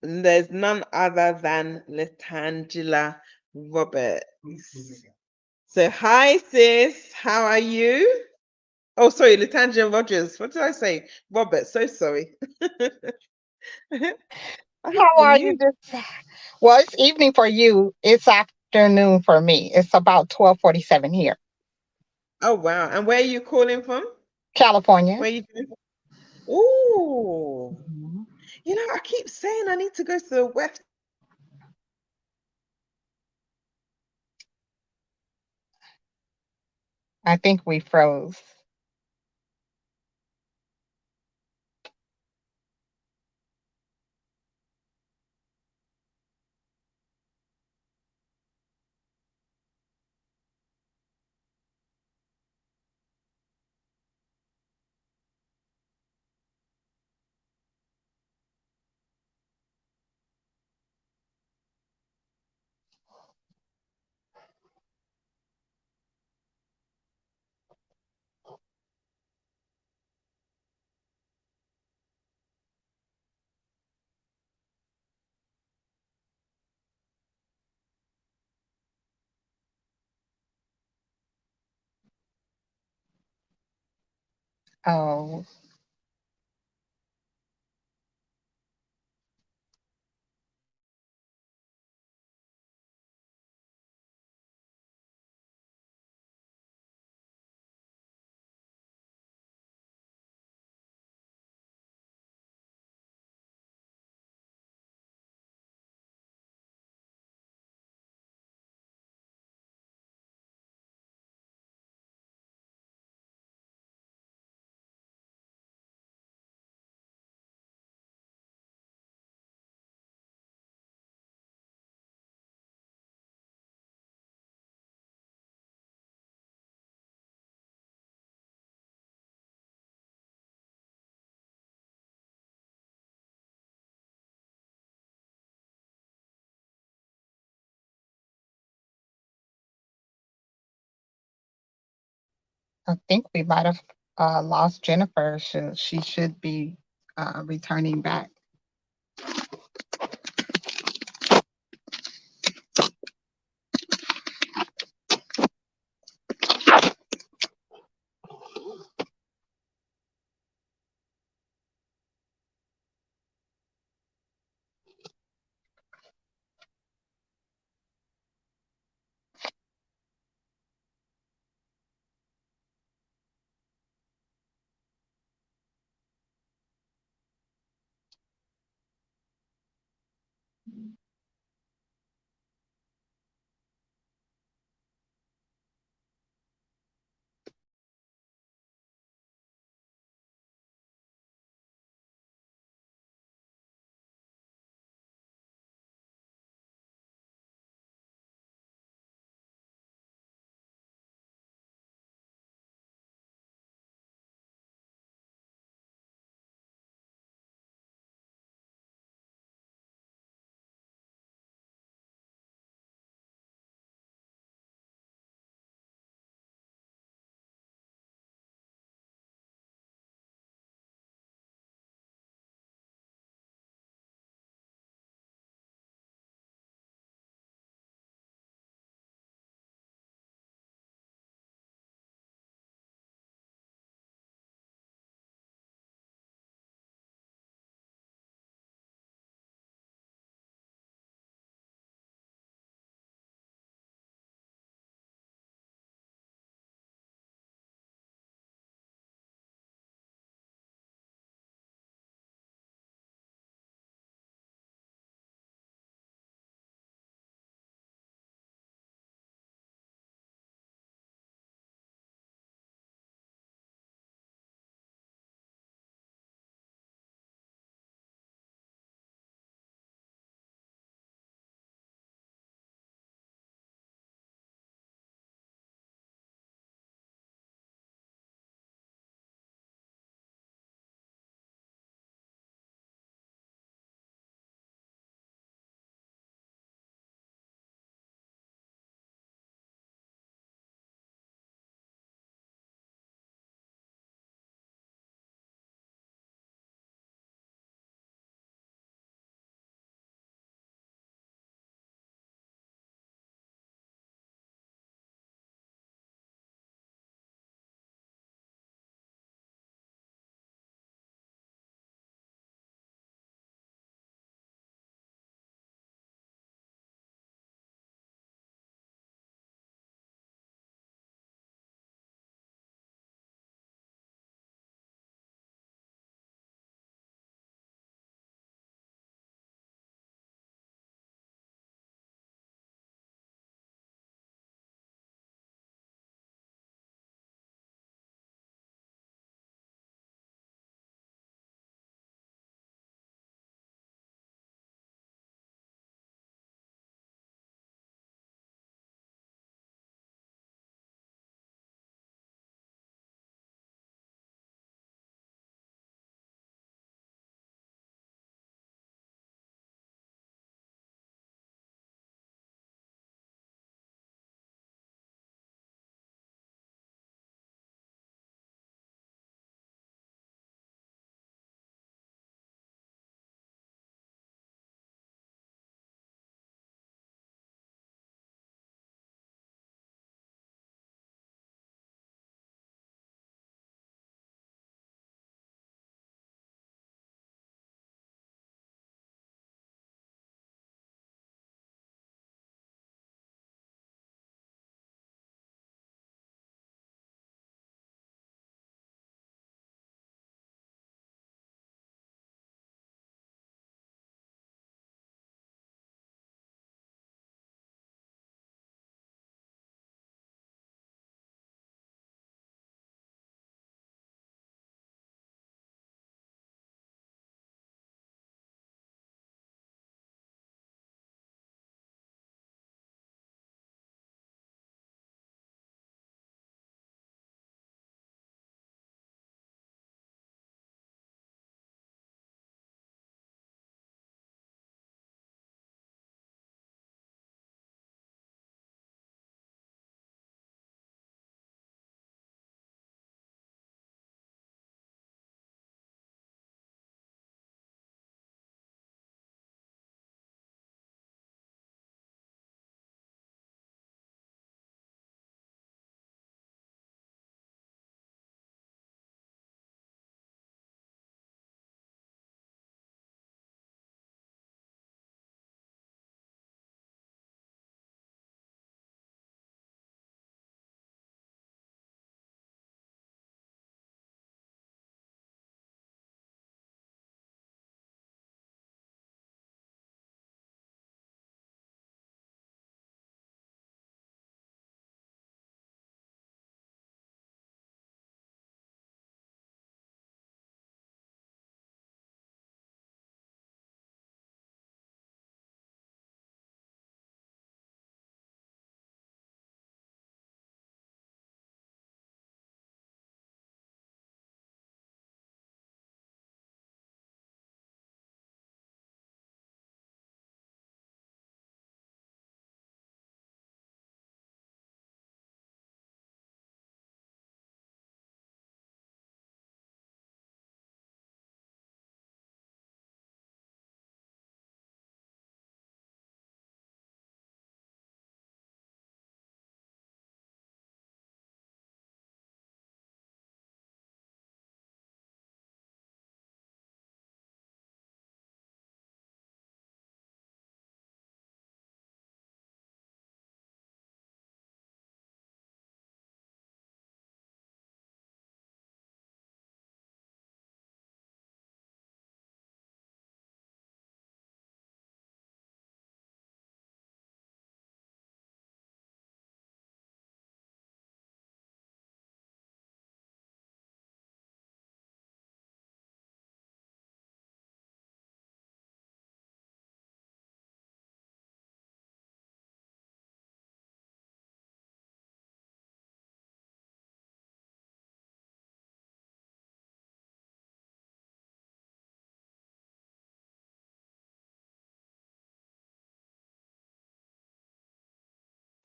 there's none other than LaTangela Rogers. So hi, sis. How are you? Oh, sorry, LaTangela Rogers. What did I say? Robert, so sorry. How are you? Well, it's evening for you. It's afternoon for me. It's about 12:47 here. Oh, wow. And where are you calling from? California. Where are you doing? Oh, I keep saying I need to go to the West. I think we froze. Oh, I think we might have lost Jennifer. She should be returning back.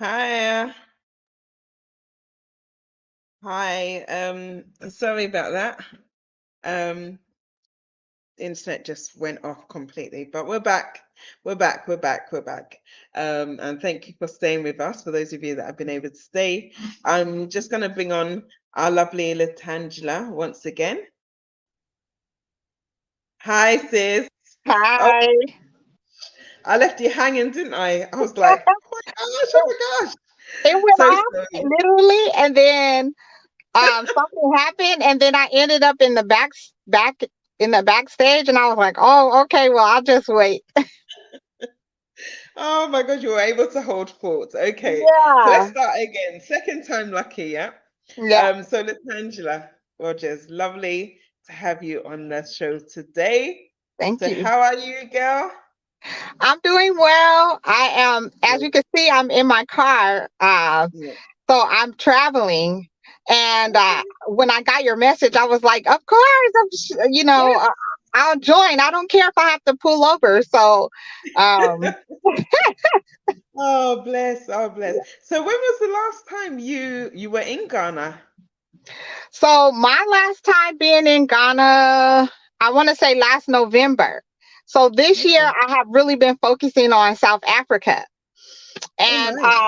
Hi. Hi. Sorry about that. Internet just went off completely, but we're back. We're back. We're back. We're back. And thank you for staying with us. For those of you that have been able to stay, I'm just going to bring on our lovely LaTangela once again. Hi, sis. Oh, Hi. I left you hanging, didn't I? I was like, oh my gosh, oh my gosh. It went So off sorry. literally, and then something happened, and then I ended up in the back in the backstage, and I was like, oh, okay, well, I'll just wait. Oh my God, you were able to hold fort. Okay, so let's Yeah. start again. Second time lucky, yeah? Yeah. So LaTangela Rogers, lovely to have you on the show today. Thank So you. how are you, girl? I'm doing well. I am, as you Good. can see, I'm in my car. Yeah. So I'm traveling. And Okay. when I got your message, I was like, of course, Yes. I'll join. I don't care if I have to pull over. So, um, Oh, bless. Oh, bless. So when was the last time you were in Ghana? so my last time being in Ghana, I want to say last November. So this year, Okay. I have really been focusing on South Africa. Oh, And nice.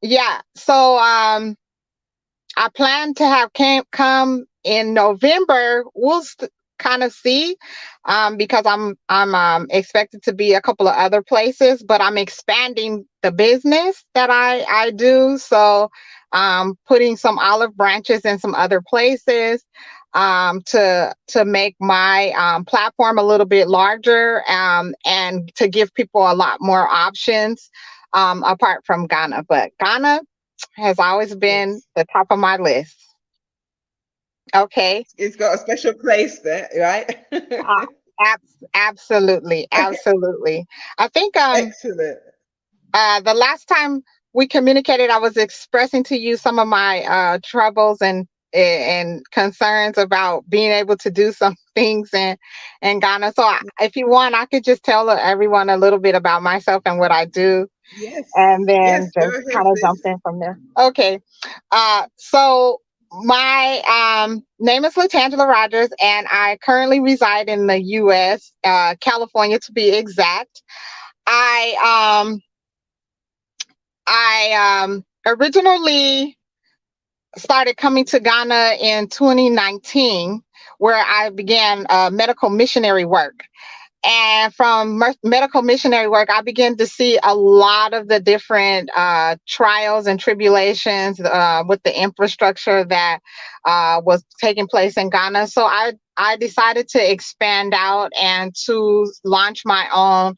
yeah, so I plan to have camp come in November. We'll kind of see, because I'm expected to be a couple of other places, but I'm expanding the business that I do. So, putting some olive branches in some other places, to make my platform a little bit larger, and to give people a lot more options, apart from Ghana. But Ghana has always been Yes. the top of my list. Okay. It's got a special place there, right? Uh, Absolutely, absolutely. I think Excellent. the last time we communicated, I was expressing to you some of my troubles and concerns about being able to do some things in Ghana. So if you want, I could just tell everyone a little bit about myself and what I do, Yes. and then Yes, go just ahead, kind of jump sis. in from there. Okay. So my name is LaTangela Rogers, and I currently reside in the U.S., California to be exact. I originally started coming to Ghana in 2019, where I began medical missionary work. And from medical missionary work, I began to see a lot of the different trials and tribulations with the infrastructure that was taking place in Ghana. So I decided to expand out and to launch my own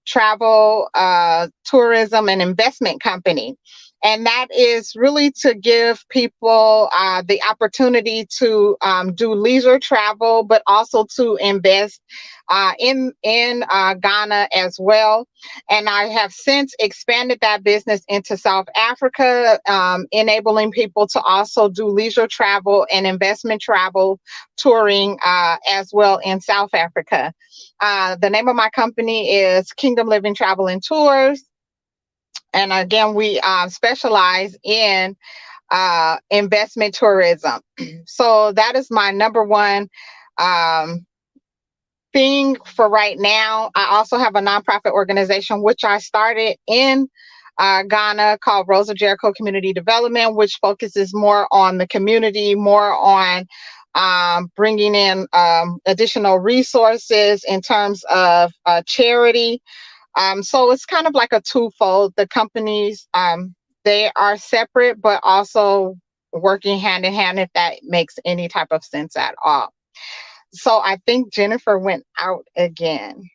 travel, tourism, and investment company. And that is really to give people the opportunity to do leisure travel, but also to invest in Ghana as well. And I have since expanded that business into South Africa, enabling people to also do leisure travel and investment travel touring as well in South Africa. The name of my company is Kingdom Living Travel and Tours. And again, we specialize in investment tourism. So that is my number one um, thing for right now. I also have a nonprofit organization, which I started in Ghana, called Rose of Jericho Community Development, which focuses more on the community, more on bringing in additional resources in terms of charity. So it's kind of like a twofold. The companies, they are separate, but also working hand in hand, if that makes any type of sense at all. So I think Jennifer went out again.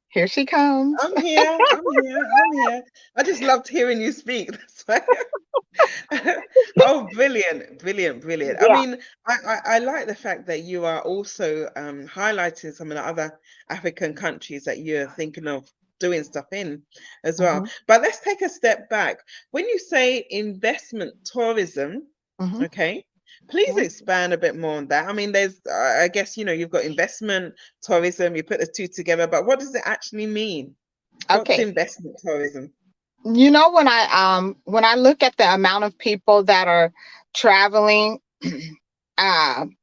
Here she comes. I'm here. I'm here. I'm here. I just loved hearing you speak. That's why. Oh, brilliant, brilliant, brilliant. I Yeah. mean, I like the fact that you are also highlighting some of the other African countries that you're thinking of doing stuff in as well. Hmm. But let's take a step back. When you say investment tourism, Hmm. okay, please expand a bit more on that. I mean, there's, I guess, you've got investment tourism, you put the two together, but what does it actually mean? What's Okay. investment tourism? You know, when I look at the amount of people that are traveling,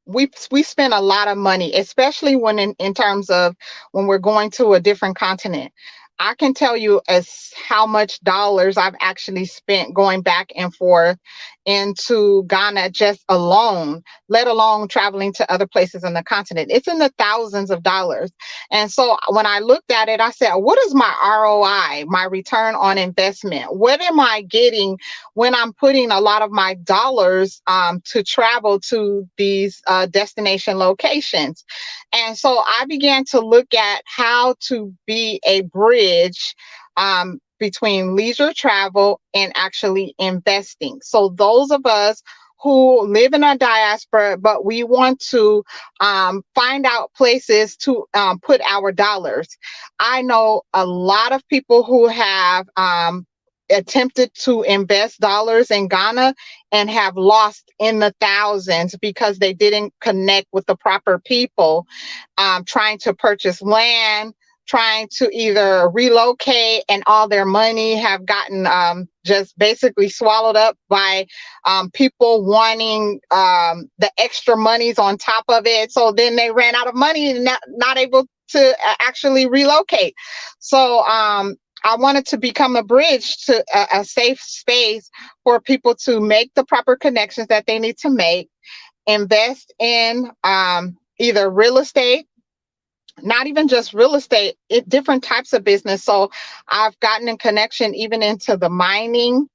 we spend a lot of money, especially when in terms of when we're going to a different continent. I can tell you as how much dollars I've actually spent going back and forth into Ghana just alone, let alone traveling to other places on the continent. It's in the thousands of dollars. And so when I looked at it, I said, what is my ROI, my return on investment? What am I getting when I'm putting a lot of my dollars to travel to these destination locations? And so I began to look at how to be a bridge between leisure travel and actually investing. So those of us who live in a diaspora, but we want to find out places to put our dollars. I know a lot of people who have attempted to invest dollars in Ghana and have lost in the thousands because they didn't connect with the proper people, trying to purchase land, trying to either relocate, and all their money have gotten just basically swallowed up by people wanting the extra monies on top of it. So then they ran out of money and not able to actually relocate. So I wanted to become a bridge to a safe space for people to make the proper connections that they need to make, invest in either real estate, not even just real estate, different types of business. So I've gotten in connection even into the mining,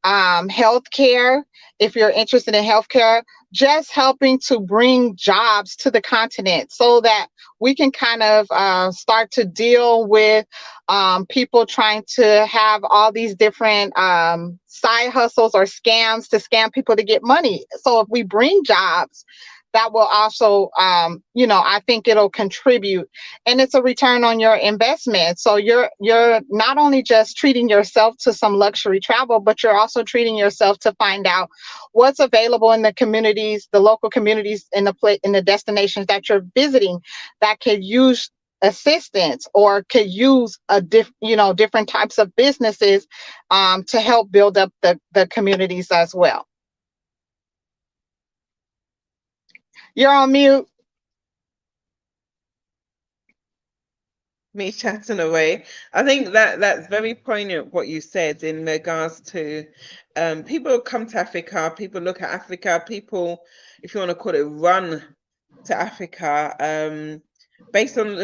healthcare. If you're interested in healthcare, just helping to bring jobs to the continent so that we can kind of start to deal with people trying to have all these different side hustles or scams to scam people to get money. So if we bring jobs, that will also, I think it'll contribute, and it's a return on your investment. So you're not only just treating yourself to some luxury travel, but you're also treating yourself to find out what's available in the communities, the local communities in the destinations that you're visiting that could use assistance or could use different types of businesses to help build up the communities as well. You're on mute. Me chatting away. I think that's very poignant what you said in regards to people come to Africa, people look at Africa, people, if you want to call it, run to Africa based on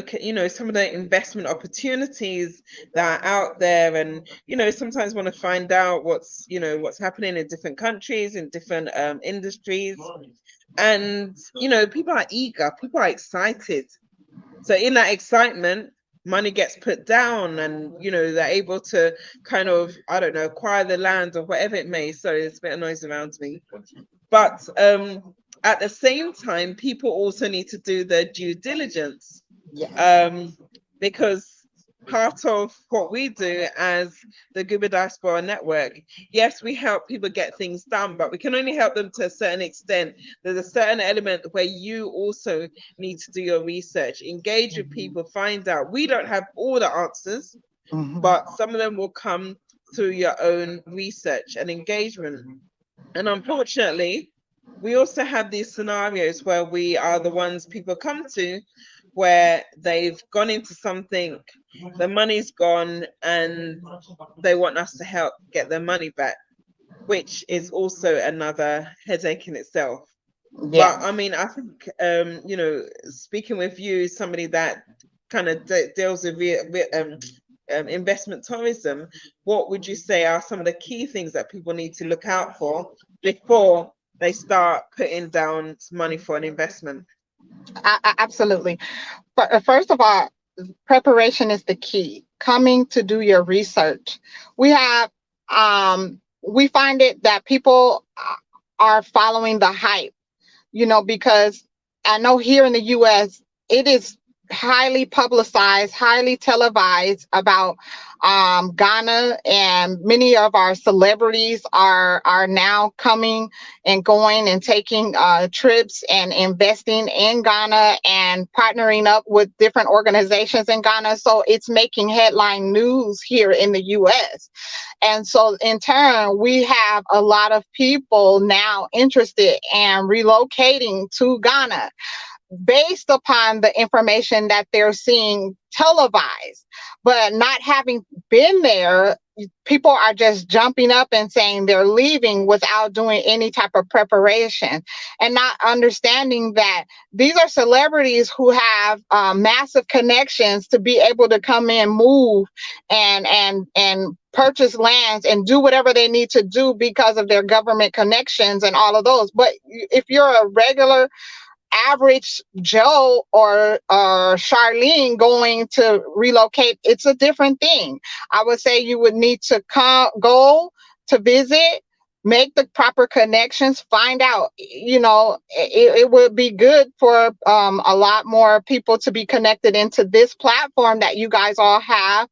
some of the investment opportunities that are out there, and sometimes want to find out what's happening in different countries, in different industries. And people are eager, people are excited. So in that excitement, money gets put down, and they're able to kind of, I don't know, acquire the land or whatever it may. So there's a bit of noise around me. But at the same time, people also need to do their due diligence. Yes. Because part of what we do as the GUBA Diaspora Network, yes, we help people get things done, but we can only help them to a certain extent. There's a certain element where you also need to do your research, engage with people, find out. We don't have all the answers, but some of them will come through your own research and engagement. And unfortunately, we also have these scenarios where we are the ones people come to, where they've gone into something, the money's gone, and they want us to help get their money back, which is also another headache in itself. Yeah. But I mean, I think, speaking with you, somebody that kind of deals with investment tourism, what would you say are some of the key things that people need to look out for before they start putting down money for an investment? Absolutely. But first of all, preparation is the key. Coming to do your research. We have, we find it that people are following the hype, because I know here in the US, it is highly publicized, highly televised about Ghana, and many of our celebrities are now coming and going and taking trips and investing in Ghana and partnering up with different organizations in Ghana. So it's making headline news here in the U.S. And so in turn, we have a lot of people now interested in relocating to Ghana based upon the information that they're seeing televised. But not having been there, people are just jumping up and saying they're leaving without doing any type of preparation, and not understanding that these are celebrities who have massive connections to be able to come in, move, and purchase lands and do whatever they need to do because of their government connections and all of those. But if you're a regular average Joe or Charlene going to relocate, it's a different thing. I would say you would need to go to visit, make the proper connections, find out, it would be good for a lot more people to be connected into this platform that you guys all have,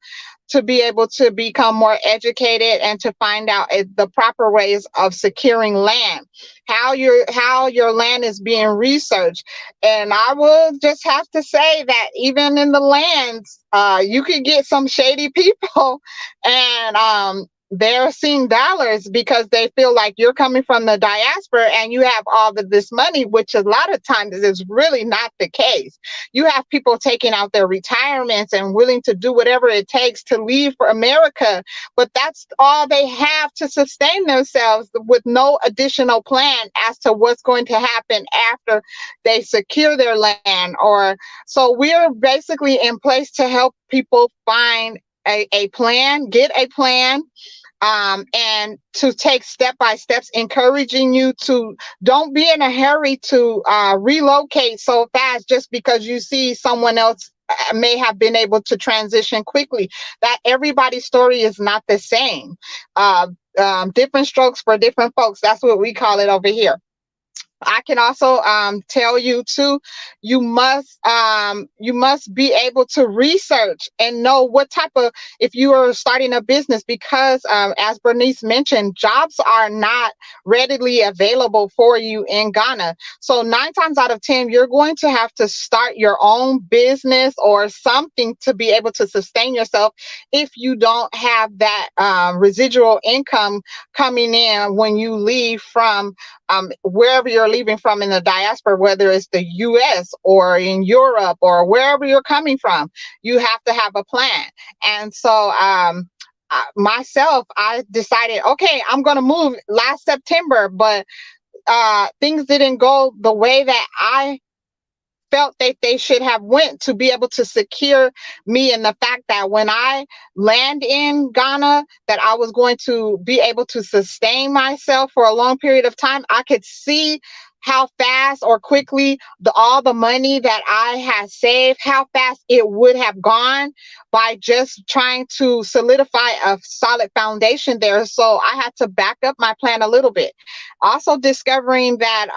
to be able to become more educated and to find out the proper ways of securing land, how your land is being researched. And I will just have to say that even in the lands, you could get some shady people, and they're seeing dollars because they feel like you're coming from the diaspora and you have all of this money, which a lot of times is really not the case. You have people taking out their retirements and willing to do whatever it takes to leave for America, but that's all they have to sustain themselves, with no additional plan as to what's going to happen after they secure their land. Or so we're basically in place to help people find a plan, get a plan, and to take step by steps, encouraging you to don't be in a hurry to relocate so fast just because you see someone else may have been able to transition quickly. That everybody's story is not the same. Different strokes for different folks. That's what we call it over here. I can also tell you too, you must be able to research and know what type of, if you are starting a business, because as Bernice mentioned, jobs are not readily available for you in Ghana. So 9 times out of 10, you're going to have to start your own business or something to be able to sustain yourself if you don't have that residual income coming in when you leave from wherever you're leaving from in the diaspora, whether it's the US or in Europe or wherever you're coming from. You have to have a plan. And so myself, I decided, okay, I'm going to move last September, but things didn't go the way that I felt that they should have went to be able to secure me, and the fact that when I land in Ghana, that I was going to be able to sustain myself for a long period of time. I could see how fast or quickly all the money that I had saved, how fast it would have gone by just trying to solidify a solid foundation there. So I had to back up my plan a little bit. Also discovering that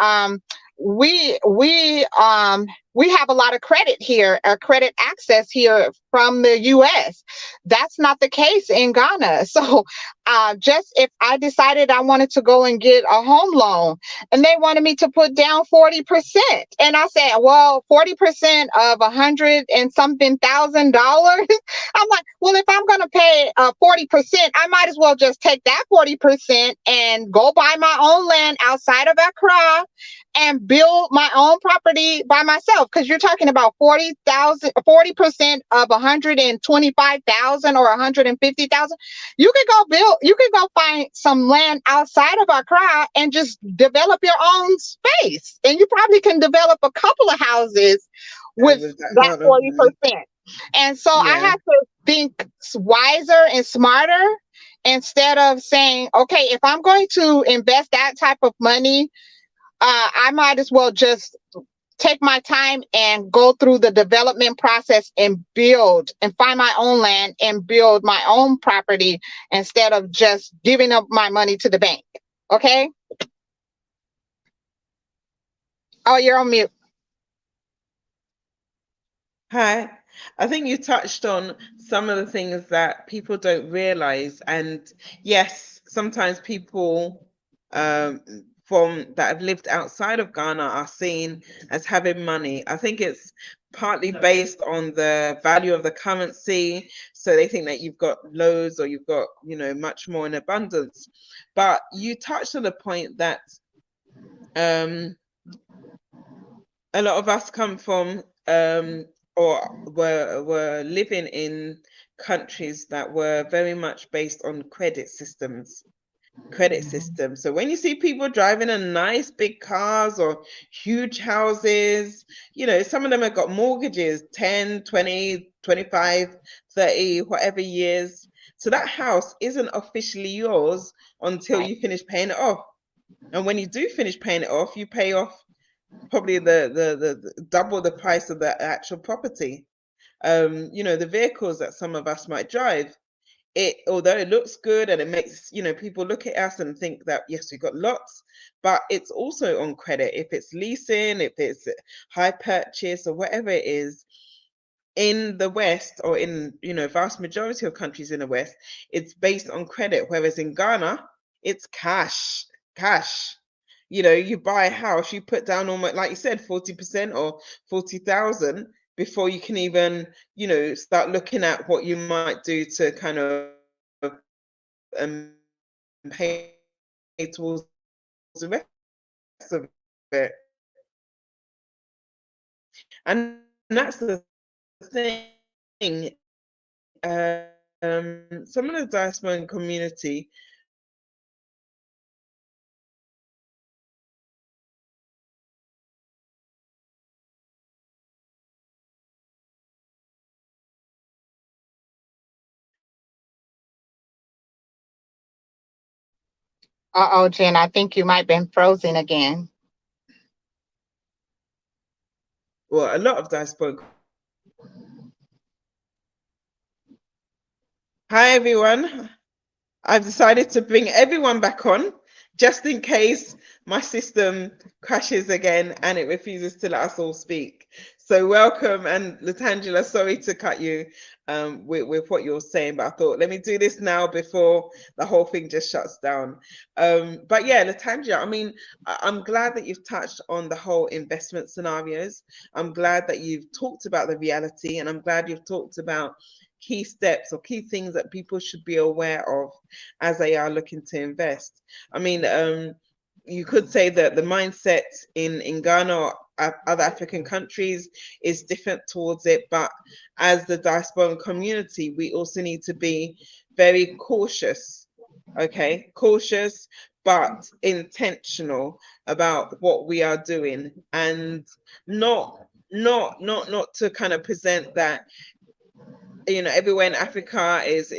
we have a lot of credit here, credit access here from the U.S. That's not the case in Ghana. So just if I decided I wanted to go and get a home loan and they wanted me to put down 40%, and I said, well, 40% of $100 and something thousand. I'm like, well, if I'm going to pay 40%, I might as well just take that 40% and go buy my own land outside of Accra and build my own property by myself. Because you're talking about 40% of 125,000 or 150,000. You could go find some land outside of Accra and just develop your own space. And you probably can develop a couple of houses with that 40%. And so I have to think wiser and smarter, instead of saying, okay, if I'm going to invest that type of money, I might as well just take my time and go through the development process and build and find my own land and build my own property, instead of just giving up my money to the bank. Okay? Oh, you're on mute. Hi. I think you touched on some of the things that people don't realize. And yes, sometimes people from that have lived outside of Ghana are seen as having money. I think it's partly based on the value of the currency. So they think that you've got loads or you've got, much more in abundance. But you touched on the point that a lot of us come from or were living in countries that were very much based on credit systems. So when you see people driving in nice big cars or huge houses, some of them have got mortgages 10, 20, 25, 30, whatever years. So that house isn't officially yours until you finish paying it off. And when you do finish paying it off, you pay off probably the double the price of the actual property. The vehicles that some of us might drive, although it looks good and it makes people look at us and think that yes, we got lots, but it's also on credit. If it's leasing, if it's high purchase or whatever it is, in the West or in vast majority of countries in the West, it's based on credit, whereas in Ghana it's cash. You buy a house, you put down almost, like you said, 40% or 40,000 before you can even start looking at what you might do to kind of pay towards the rest of it. And that's the thing. Some of the diaspora community Uh-oh, Jen, I think you might have been frozen again. well, a lot of diaspora. Hi, everyone. I've decided to bring everyone back on just in case my system crashes again and it refuses to let us all speak. So welcome, and LaTangela, sorry to cut you with what you're saying, but I thought, let me do this now before the whole thing just shuts down. But yeah, LaTangela, I mean, I'm glad that you've touched on the whole investment scenarios. I'm glad that you've talked about the reality, and I'm glad you've talked about key steps or key things that people should be aware of as they are looking to invest. I mean, you could say that the mindset in Ghana or other African countries is different towards it, but as the diaspora community, we also need to be very cautious. Okay, cautious but intentional about what we are doing, and not to kind of present that everywhere in Africa is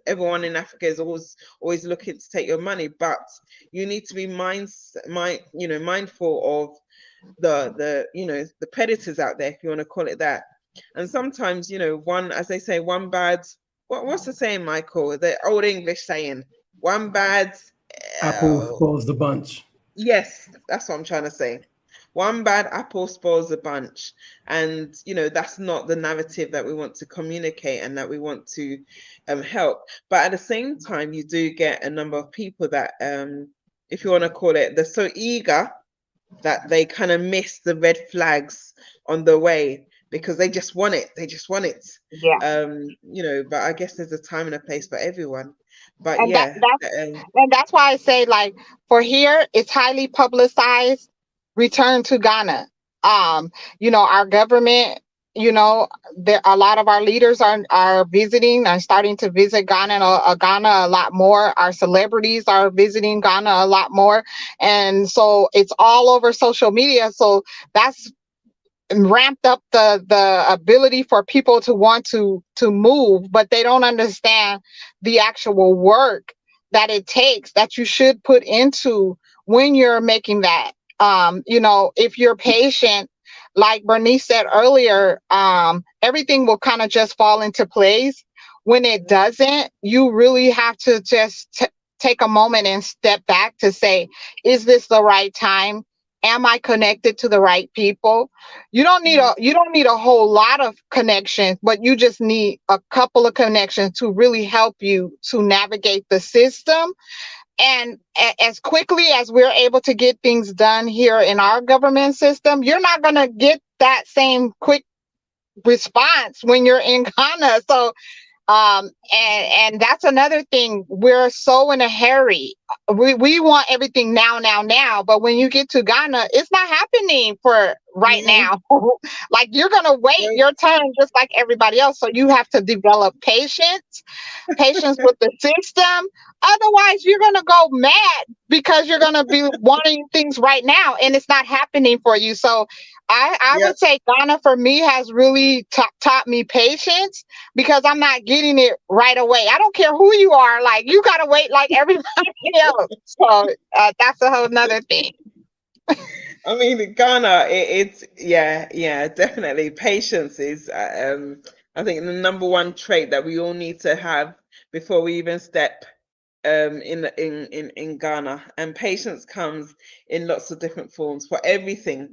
everyone in Africa is always looking to take your money, but you need to be mindful of the predators out there, if you want to call it that. And sometimes one, as they say, one bad, what's the saying, Micheal, the old English saying, one bad Apple spoils the bunch. yes, that's what I'm trying to say. One bad apple spoils a bunch. And, that's not the narrative that we want to communicate and that we want to help. But at the same time, you do get a number of people that, if you want to call it, they're so eager that they kind of miss the red flags on the way because they just want it. They just want it. Yeah. But I guess there's a time and a place for everyone. But And yeah. that's why I say, like, for here it's highly publicized. Return to Ghana. Our government, there a lot of our leaders are visiting and starting to visit Ghana a lot more. Our celebrities are visiting Ghana a lot more, and so it's all over social media. So that's ramped up the ability for people to want to move, but they don't understand the actual work that it takes, that you should put into when you're making that. If you're patient, like Bernice said earlier, everything will kind of just fall into place. When it doesn't, you really have to just take a moment and step back to say, is this the right time? Am I connected to the right people? You don't need a whole lot of connections, but you just need a couple of connections to really help you to navigate the system. And as quickly as we're able to get things done here in our government system, you're not going to get that same quick response when you're in Ghana. So and that's another thing. We're so in a hurry. We want everything now. But when you get to Ghana, it's not happening for right now. Like, you're gonna wait your turn just like everybody else. So you have to develop patience with the system. Otherwise, you're gonna go mad because you're gonna be wanting things right now, and it's not happening for you. So I would say Ghana for me has really taught me patience, because I'm not getting it right away. I don't care who you are. Like, you gotta wait like everybody else. So that's a whole nother thing. I mean, Ghana, it's definitely. Patience is, I think, the number one trait that we all need to have before we even step in Ghana. And patience comes in lots of different forms for everything.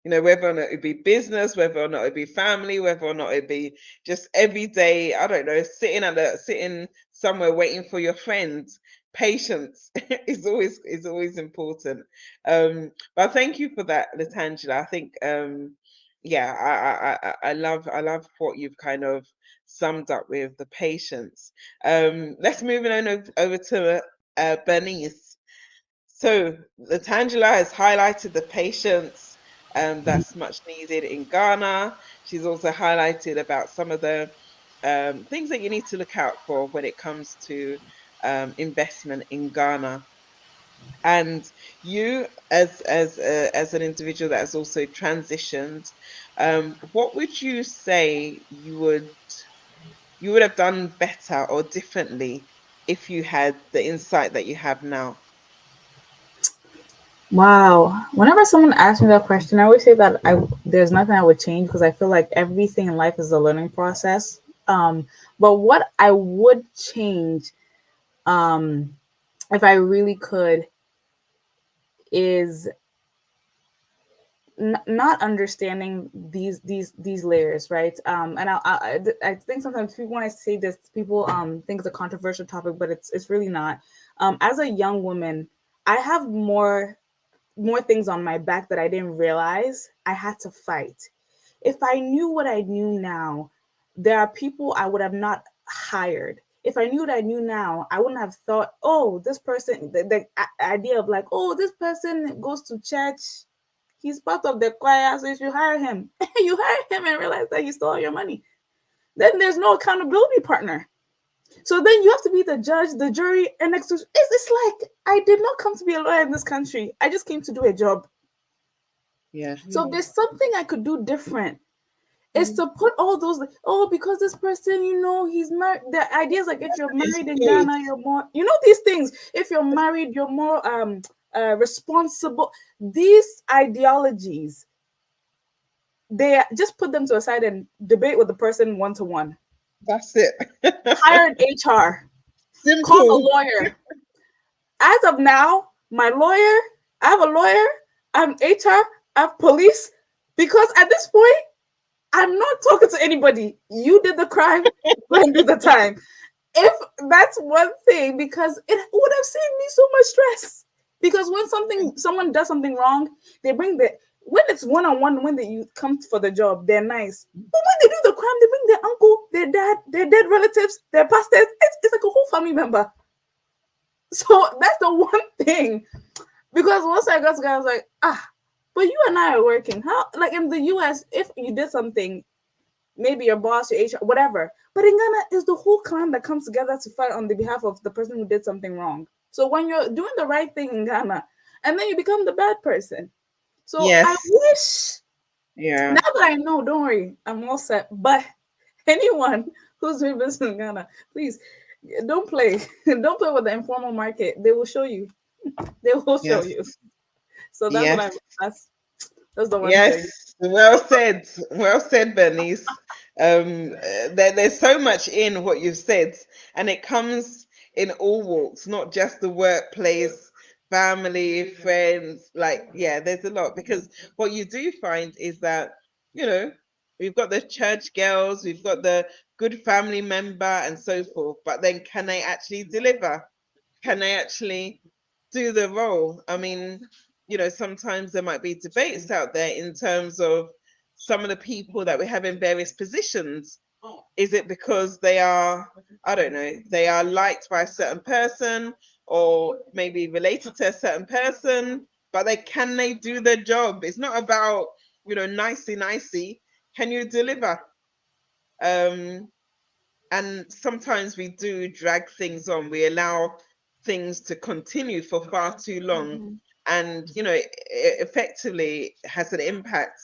You know, whether or not it be business, whether or not it be family, whether or not it be just every day, I don't know, sitting somewhere waiting for your friends. Patience is always important. But thank you for that, LaTangela. I think I love what you've kind of summed up with the patience. Let's move on over to Bernice. So LaTangela has highlighted the patience that's much needed in Ghana. She's also highlighted about some of the things that you need to look out for when it comes to investment in Ghana. And you, as an individual that has also transitioned, what would you say you would have done better or differently if you had the insight that you have now? Wow. Whenever someone asks me that question, I always say that there's nothing I would change, because I feel like everything in life is a learning process. But what I would change, if I really could, is not understanding these layers, right? And I think sometimes people, when I say this, people think it's a controversial topic, but it's really not. As a young woman, I have more things on my back that I didn't realize I had to fight. If I knew what I knew now, there are people I would have not hired. If I knew what I knew now, I wouldn't have thought, oh, this person, the idea of like, oh, this person goes to church, he's part of the choir, so you should hire him. You hire him and realize that he stole your money. Then there's no accountability partner. So then you have to be the judge, the jury, and it's like, I did not come to be a lawyer in this country. I just came to do a job. Yeah. So if there's something I could do different, is to put all those, because this person, he's married. The idea is like, if you're married in Ghana, you're more, these things. If you're married, you're more responsible. These ideologies, they just put them to a side and debate with the person one-to-one. That's it. Hire an HR. Simple. Call a lawyer. As of now, my lawyer, I have a lawyer, I'm HR, I have police, because at this point, I'm not talking to anybody. You did the crime, go and do the time. If that's one thing, because it would have saved me so much stress. Because when someone does something wrong, they bring when it's one-on-one, when you come for the job, they're nice. But when they do the crime, they bring their uncle, their dad, their dead relatives, their pastors. It's like a whole family member. So that's the one thing. Because once I got to Ghana, I was like, but you and I are working. How, like in the US, if you did something, maybe your boss, your HR, whatever. But in Ghana, it's the whole clan that comes together to fight on the behalf of the person who did something wrong. So when you're doing the right thing in Ghana, and then you become the bad person. So yes. I wish, now that I know, don't worry, I'm all set. But anyone who's doing business in Ghana, please don't play. Don't play with the informal market. They will show you. They will show you. So that's what that's the one thing. Well said, Bernice. There's so much in what you've said, and it comes in all walks, not just the workplace, family, friends, like, yeah, there's a lot. Because what you do find is that, you know, we've got the church girls, we've got the good family member and so forth, but then can they actually deliver? Can they actually do the role? I mean, you know, sometimes there might be debates out there in terms of some of the people that we have in various positions. Is it because they are, I don't know, they are liked by a certain person or maybe related to a certain person, but can they do the job? It's not about, you know, nicey. Can you deliver? And sometimes we do drag things on. We allow things to continue for far too long. And, you know, it effectively has an impact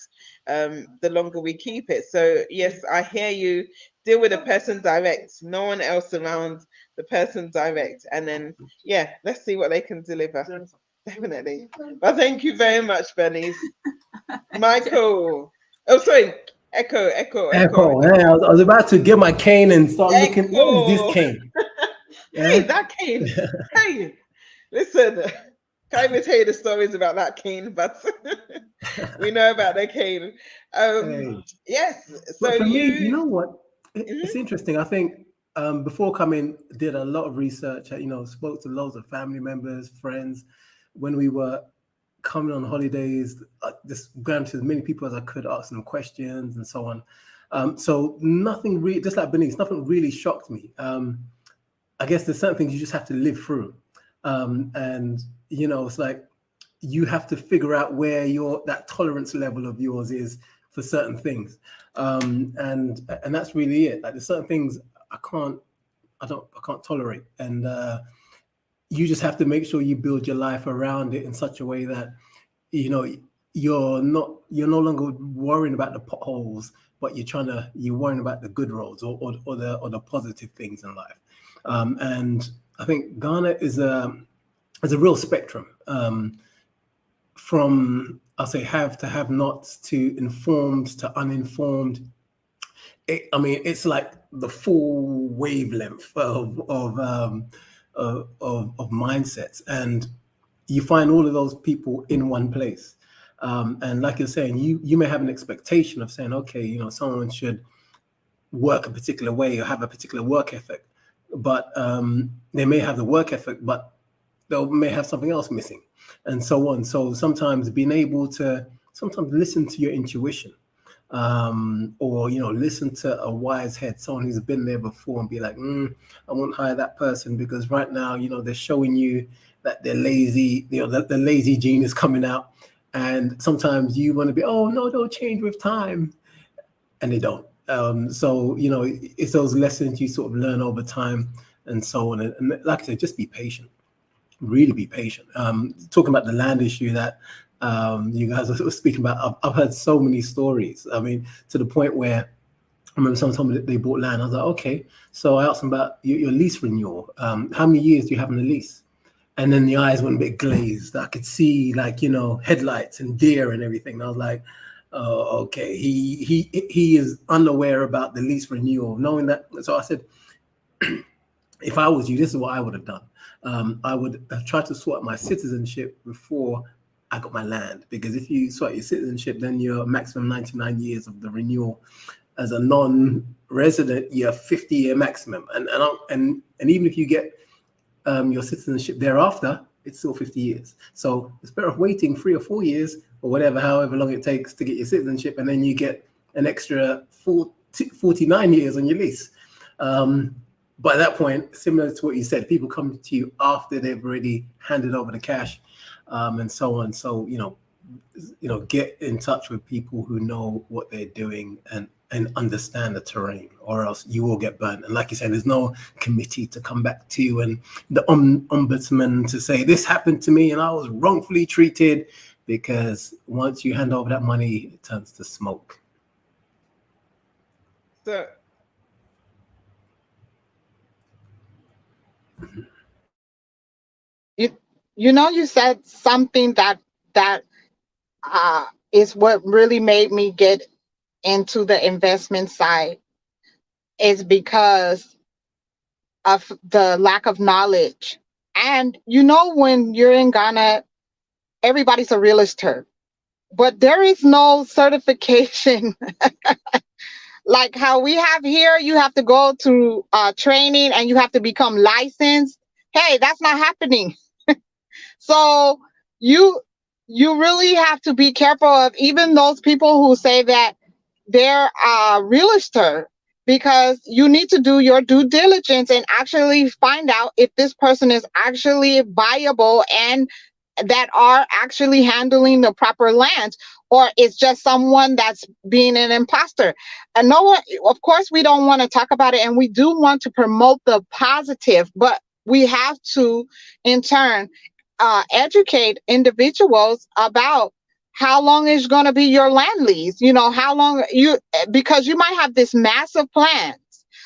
the longer we keep it. So, yes, I hear you. Deal with the person direct, no one else around the person direct. And then, yeah, let's see what they can deliver. Definitely. But thank you very much, Bernice. Micheal. Oh, sorry. Ekow. Echo. Yeah, I was about to get my cane and start looking. What is this Ekow. cane? Hey, Yeah. that cane. Hey, listen, can't even tell you the stories about that cane, but we know about the cane. Hey. Yes. So But for me, you you, know what? Mhm. It's interesting. I think before coming, did a lot of research. You know, spoke to loads of family members, friends. When we were coming on holidays, just going to as many people as I could, ask them questions and so on. So nothing really, just like Bernice, nothing really shocked me. I guess there's certain things you just have to live through. And, you know, it's like you have to figure out where that tolerance level of yours is for certain things. And that's really it. Like there's certain things I can't tolerate. And you just have to make sure you build your life around it in such a way that, you know, you're no longer worrying about the potholes, but you're worrying about the good roads or the positive things in life. And I think Ghana is a real spectrum, from I'll say have to have nots to informed to uninformed. I mean, it's like the full wavelength of mindsets, and you find all of those people in one place. And like you're saying, you may have an expectation of saying, okay, you know, someone should work a particular way or have a particular work ethic, but they may have the work ethic, but they may have something else missing, and so on. So sometimes being able to listen to your intuition, or, you know, listen to a wise head, someone who's been there before, and be like, I won't hire that person because right now, you know, they're showing you that they're lazy, you know, the lazy gene is coming out. And sometimes you want to be, oh no, they'll change with time, and they don't. So, you know, it's those lessons you sort of learn over time and so on. And like I said, just be patient, really be patient. Talking about the land issue that you guys are speaking about, I've heard so many stories. I mean, to the point where I remember someone told me that they bought land. I was like, okay. So I asked them about your lease renewal. How many years do you have on the lease? And then the eyes went a bit glazed. I could see, like, you know, headlights and deer and everything. And I was like, oh, okay. He is unaware about the lease renewal, knowing that. So I said, if I was you, this is what I would have done. I would have tried to sort my citizenship before I got my land, because if you sort your citizenship, then you're maximum 99 years of the renewal. As a non-resident, you're 50-year maximum, and even if you get your citizenship thereafter, it's still 50 years. So it's better off waiting 3 or 4 years or whatever, however long it takes to get your citizenship, and then you get an extra 49 years on your lease. But at that point, similar to what you said, people come to you after they've already handed over the cash, and so on. So, you know, get in touch with people who know what they're doing and understand the terrain, or else you will get burnt. And like you said, there's no committee to come back to and the ombudsman to say this happened to me and I was wrongfully treated, because once you hand over that money, it turns to smoke. So You know, you said something that is what really made me get into the investment side, is because of the lack of knowledge And you know, when you're in Ghana, everybody's a realtor, but there is no certification like how we have here. You have to go to training and you have to become licensed. Hey, that's not happening. So you you really have to be careful of even those people who say that they're a realtor, because you need to do your due diligence and actually find out if this person is actually viable and that are actually handling the proper lands, or it's just someone that's being an imposter. And no one, of course, we don't want to talk about it, and we do want to promote the positive, but we have to, in turn, educate individuals about how long is going to be your land lease. You know, how long you, because you might have this massive plans.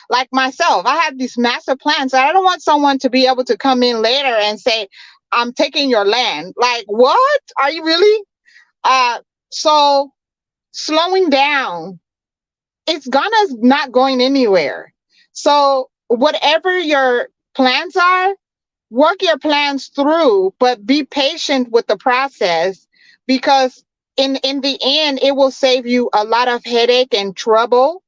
Like myself, I have these massive plans. I don't want someone to be able to come in later and say, I'm taking your land. Like, what? Are you really? So slowing down, it's Ghana's not going anywhere. So whatever your plans are, work your plans through, but be patient with the process, because in the end, it will save you a lot of headache and trouble,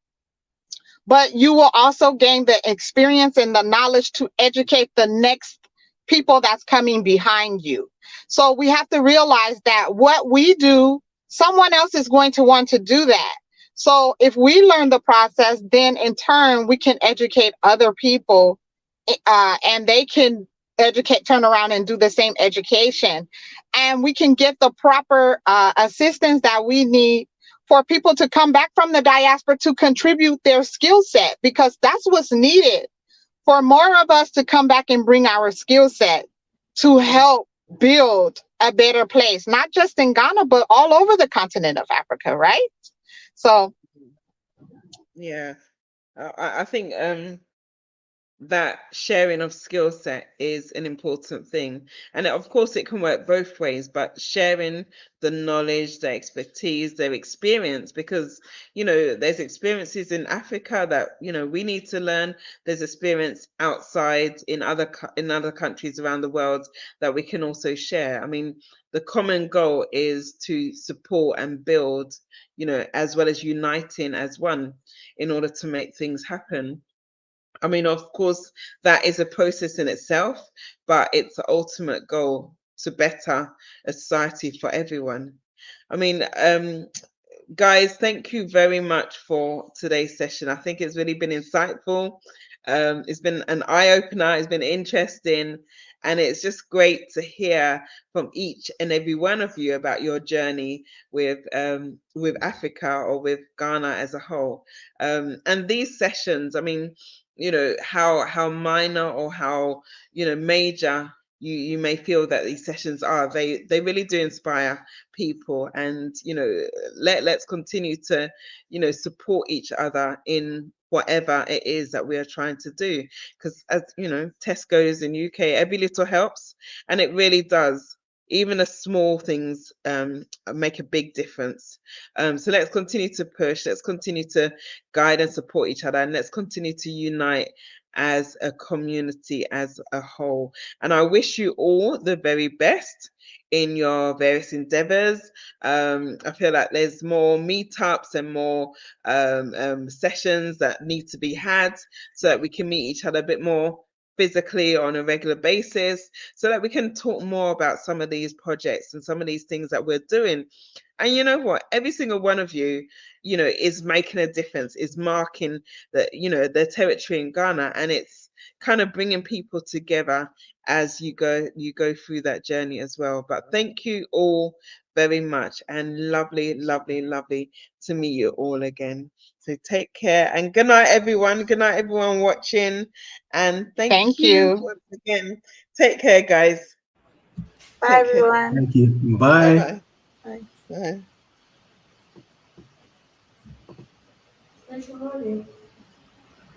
but you will also gain the experience and the knowledge to educate the next people that's coming behind you. So we have to realize that what we do, someone else is going to want to do that. So if we learn the process, then in turn, we can educate other people, and they can turn around and do the same education. And we can get the proper assistance that we need for people to come back from the diaspora to contribute their skill set, because that's what's needed, for more of us to come back and bring our skill set to help build a better place, not just in Ghana, but all over the continent of Africa, right? So Yeah, I think that sharing of skill set is an important thing, and of course it can work both ways, but sharing the knowledge, the expertise, their experience, because there's experiences in Africa that we need to learn. There's experience outside in other countries around the world that we can also share. I mean, the common goal is to support and build, as well as uniting as one in order to make things happen. I mean, of course, that is a process in itself, but it's the ultimate goal to better a society for everyone. I mean, guys, thank you very much for today's session. I think it's really been insightful. It's been an eye-opener. It's been interesting. And it's just great to hear from each and every one of you about your journey with Africa or with Ghana as a whole. And these sessions, I mean, how minor or how major you may feel that these sessions are, they really do inspire people. And let's continue to support each other in whatever it is that we are trying to do, because as Tesco's in UK, every little helps, and it really does. Even the small things make a big difference. So let's continue to push, let's continue to guide and support each other, and let's continue to unite as a community as a whole. And I wish you all the very best in your various endeavors. I feel like there's more meetups and more sessions that need to be had, so that we can meet each other a bit more physically on a regular basis, so that we can talk more about some of these projects and some of these things that we're doing. And you know what? Every single one of you, is making a difference, is marking the territory in Ghana, and it's kind of bringing people together as you go through that journey as well. But thank you all very much, and lovely to meet you all again. So take care, and good night everyone watching, and thank thank you you. once again. Take care, guys. Bye, Take care. everyone. Thank you. Bye. Bye. Bye. Bye.